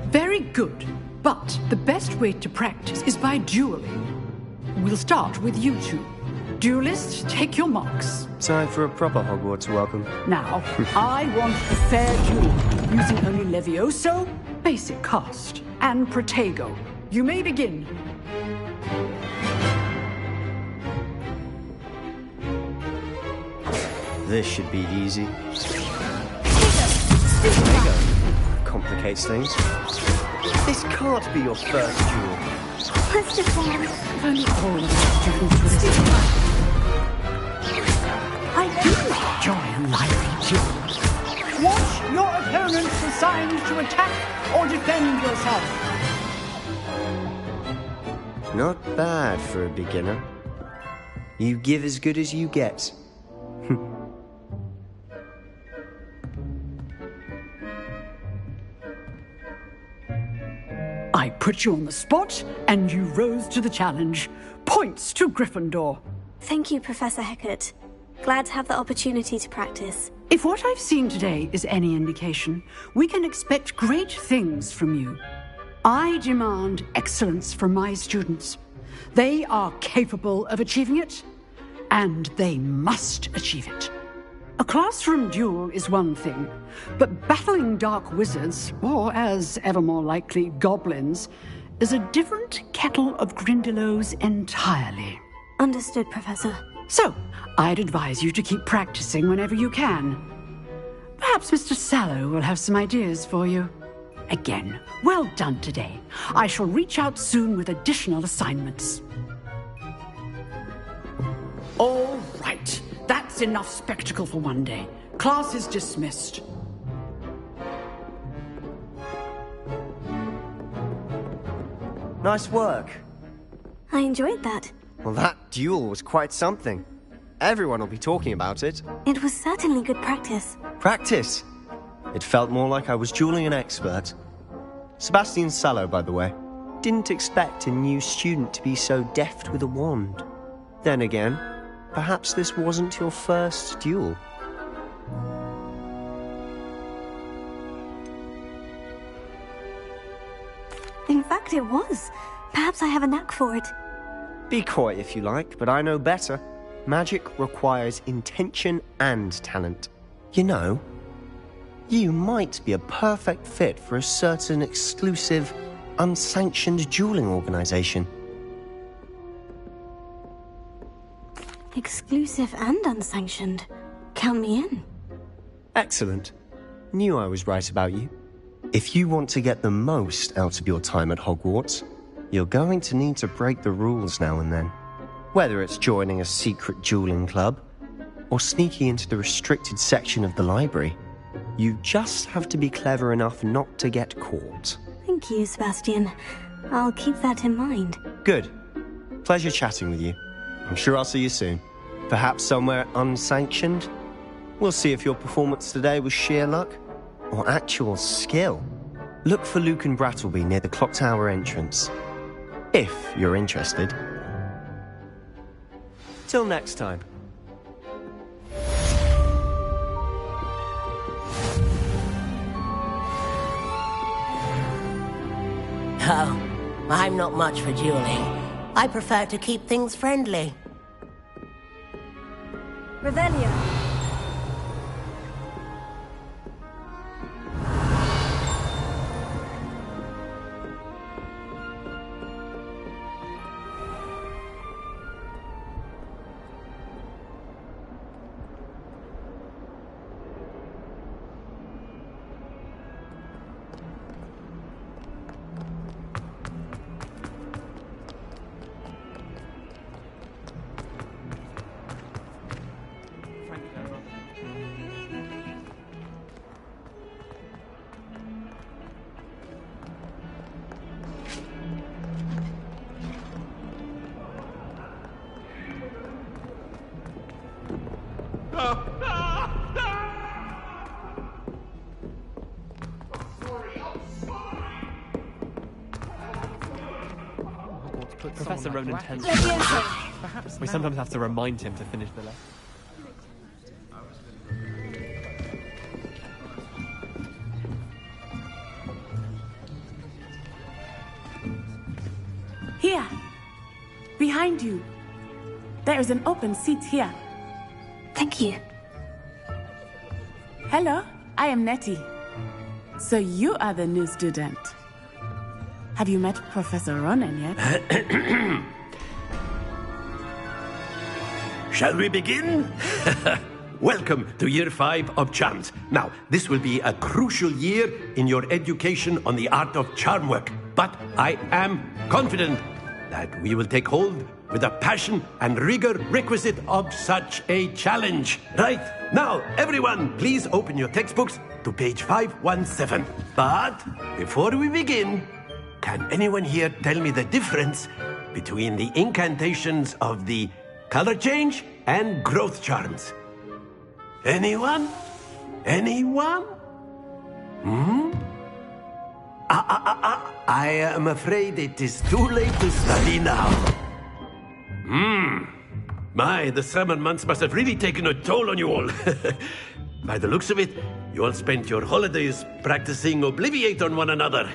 S: Very good, but the best way to practice is by dueling. We'll start with you two. Duelists, take your marks.
L: Time for a proper Hogwarts welcome.
S: Now, I want a fair duel, using only Levioso, basic cast, and Protego. You may begin.
L: This should be easy. Protego complicates things. This can't be your first duel.
B: Let's just
S: If only all of the students would have I do enjoy a lively duel. Watch your opponent's assigned to attack or defend yourself.
L: Not bad for a beginner. You give as good as you get.
S: I put you on the spot, and you rose to the challenge. Points to Gryffindor.
B: Thank you, Professor Hecat. Glad to have the opportunity to practice.
S: If what I've seen today is any indication, we can expect great things from you. I demand excellence from my students. They are capable of achieving it, and they must achieve it. A classroom duel is one thing, but battling dark wizards, or as ever more likely, goblins, is a different kettle of Grindylows entirely.
B: Understood, Professor.
S: So, I'd advise you to keep practicing whenever you can. Perhaps Mr. Sallow will have some ideas for you. Again, well done today. I shall reach out soon with additional assignments. All right. That's enough spectacle for one day. Class is dismissed.
L: Nice work.
B: I enjoyed that.
L: Well, that duel was quite something. Everyone will be talking about it.
B: It was certainly good practice.
L: Practice? It felt more like I was dueling an expert. Sebastian Sallow, by the way. Didn't expect a new student to be so deft with a wand. Then again, perhaps this wasn't your first duel.
B: In fact, it was. Perhaps I have a knack for it.
L: Be coy if you like, but I know better. Magic requires intention and talent. You know, you might be a perfect fit for a certain exclusive, unsanctioned dueling organization.
B: Exclusive and unsanctioned. Count me in.
L: Excellent. Knew I was right about you. If you want to get the most out of your time at Hogwarts, you're going to need to break the rules now and then. Whether it's joining a secret dueling club, or sneaking into the restricted section of the library, you just have to be clever enough not to get caught.
B: Thank you, Sebastian. I'll keep that in mind.
L: Good. Pleasure chatting with you. I'm sure I'll see you soon. Perhaps somewhere unsanctioned? We'll see if your performance today was sheer luck or actual skill. Look for Luke and Brattleby near the clock tower entrance. If you're interested. Till next time.
T: Oh, I'm not much for dueling. I prefer to keep things friendly.
B: Revelio.
Q: Professor Ronan tends
N: Perhaps
Q: we sometimes have to remind him to finish the lesson.
O: Here. Behind you. There is an open seat here.
B: Thank you.
O: Hello, I am Nettie. So you are the new student. Have you met Professor Ronan yet?
G: Shall we begin? Welcome to Year 5 of Charms. Now, this will be a crucial year in your education on the art of charm work. But I am confident that we will take hold with the passion and rigor requisite of such a challenge. Right, now, everyone, please open your textbooks to page 517. But before we begin, can anyone here tell me the difference between the incantations of the color change and growth charms? Anyone? Anyone? I am afraid it is too late to study now. My, the summer months must have really taken a toll on you all. By the looks of it, you all spent your holidays practicing Obliviate on one another.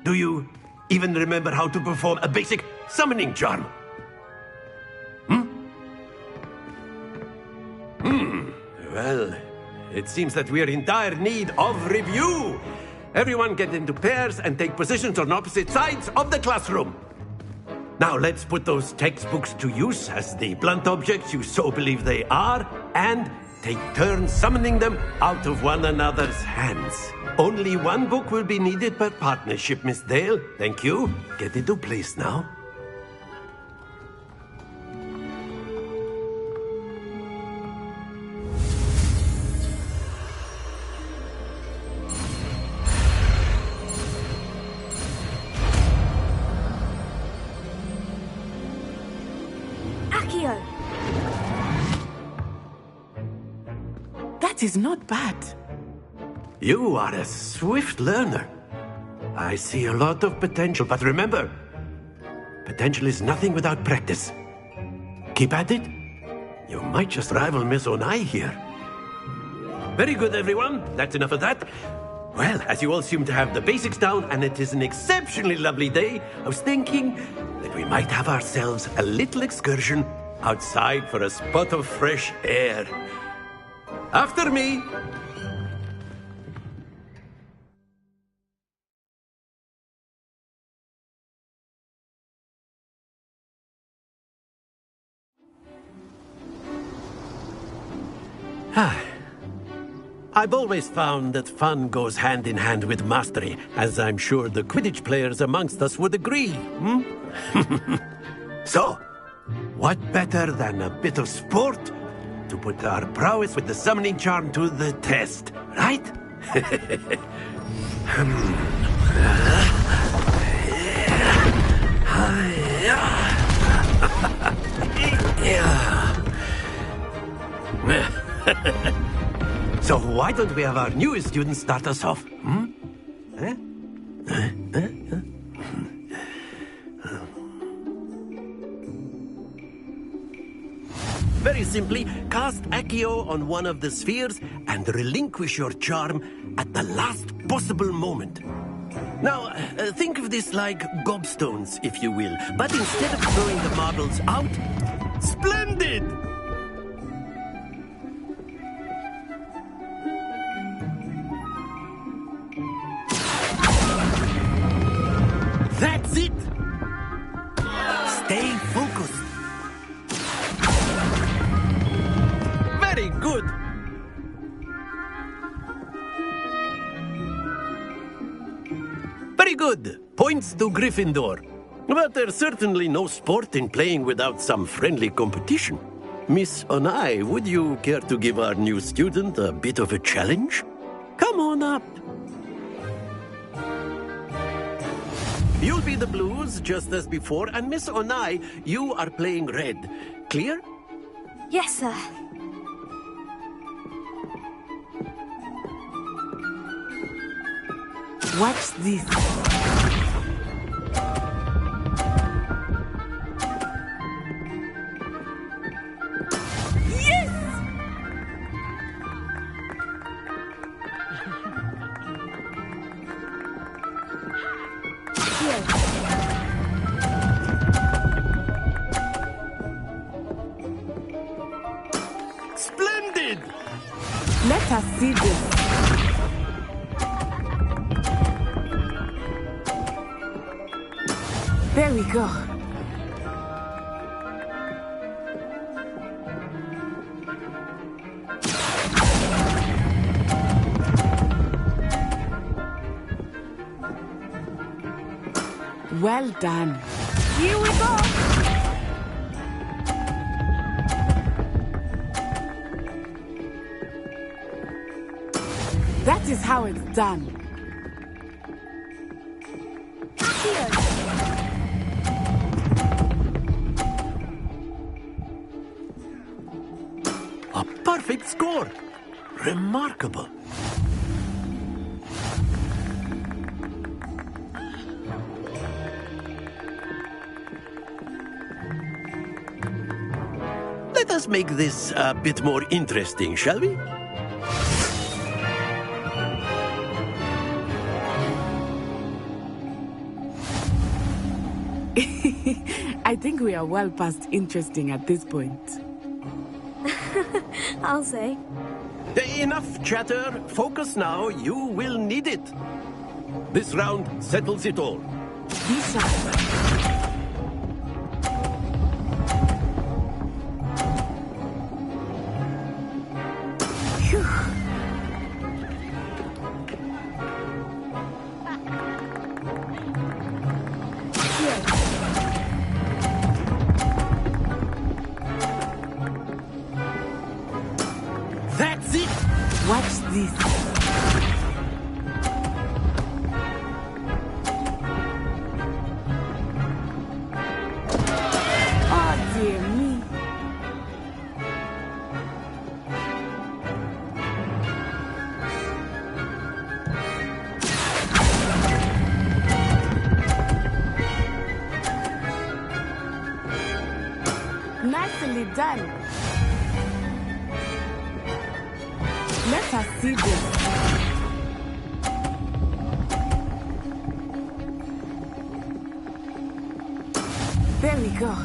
G: Do you even remember how to perform a basic summoning charm? Well, it seems that we are in dire need of review. Everyone get into pairs and take positions on opposite sides of the classroom. Now let's put those textbooks to use as the blunt objects you so believe they are, and take turns summoning them out of one another's hands. Only one book will be needed per partnership, Miss Dale. Thank you. Get into place now.
B: Accio!
O: That is not bad.
G: You are a swift learner. I see a lot of potential, but remember, potential is nothing without practice. Keep at it. You might just rival Miss Onai here. Very good, everyone. That's enough of that. Well, as you all seem to have the basics down, and it is an exceptionally lovely day, I was thinking that we might have ourselves a little excursion outside for a spot of fresh air. After me. I've always found that fun goes hand in hand with mastery, as I'm sure the Quidditch players amongst us would agree. So, what better than a bit of sport to put our prowess with the summoning charm to the test, right? So why don't we have our newest student start us off? Very simply, cast Accio on one of the spheres and relinquish your charm at the last possible moment. Now, think of this like gobstones, if you will, but instead of throwing the marbles out, splendid! That's it! Stay focused. Very good. Very good. Points to Gryffindor. But there's certainly no sport in playing without some friendly competition. Miss Onai, would you care to give our new student a bit of a challenge? Come on up. You'll be the blues, just as before, and Miss Onai, you are playing red. Clear?
B: Yes, sir.
O: Watch this.
B: Yes!
G: Splendid!
O: Let us see this. There we go. Well done.
B: Here we go!
O: That is how it's done.
G: A perfect score. Remarkable. Let us make this a bit more interesting, shall we?
O: I think we are well past interesting at this point.
B: I'll say.
G: Enough chatter. Focus now. You will need it. This round settles it all.
O: Be sharp.
U: this? Oh, dear me. Nicely done. Let us see this. There we go.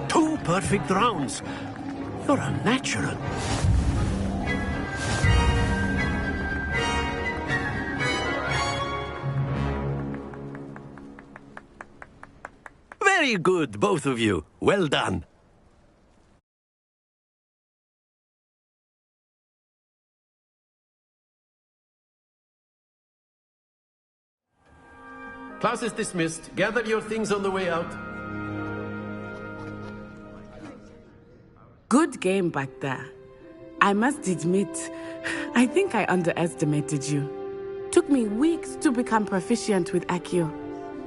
G: Two perfect rounds. You're a natural. Very good, both of you. Well done.
V: Class is dismissed. Gather your things on the way out.
U: Good game back there. I must admit, I think I underestimated you. Took me weeks to become proficient with Accio.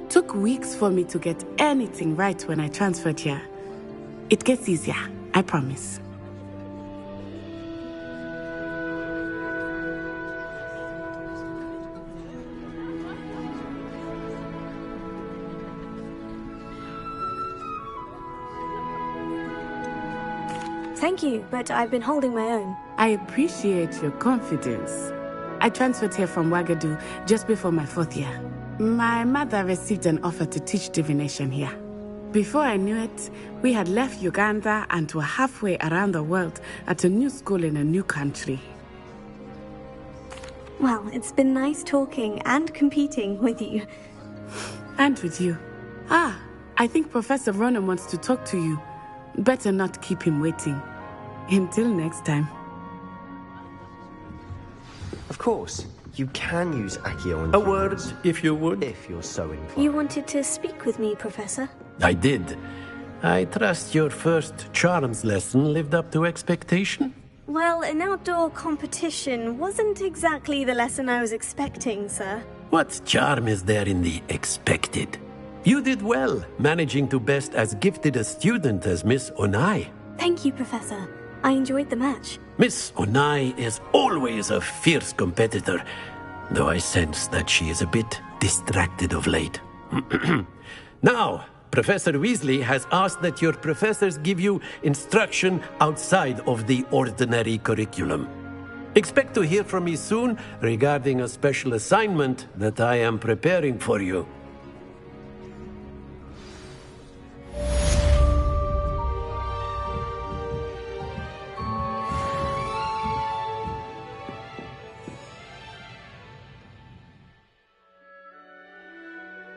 U: Took weeks for me to get anything right when I transferred here. It gets easier, I promise.
B: Thank you, but I've been holding my own.
U: I appreciate your confidence. I transferred here from Ouagadougou just before my 4th year. My mother received an offer to teach divination here. Before I knew it, we had left Uganda and were halfway around the world at a new school in a new country.
B: Well, it's been nice talking and competing with you.
U: And with you. Ah, I think Professor Ronan wants to talk to you. Better not keep him waiting. Until next time.
L: Of course, you can use Accio on
G: A word, if you would.
L: If you're so inclined.
B: You wanted to speak with me, Professor?
G: I did. I trust your first charms lesson lived up to expectation?
B: Well, an outdoor competition wasn't exactly the lesson I was expecting, sir.
G: What charm is there in the expected? You did well, managing to best as gifted a student as Miss Onai.
B: Thank you, Professor. I enjoyed the match.
G: Miss Onai is always a fierce competitor, though I sense that she is a bit distracted of late. Now, Professor Weasley has asked that your professors give you instruction outside of the ordinary curriculum. Expect to hear from me soon regarding a special assignment that I am preparing for you.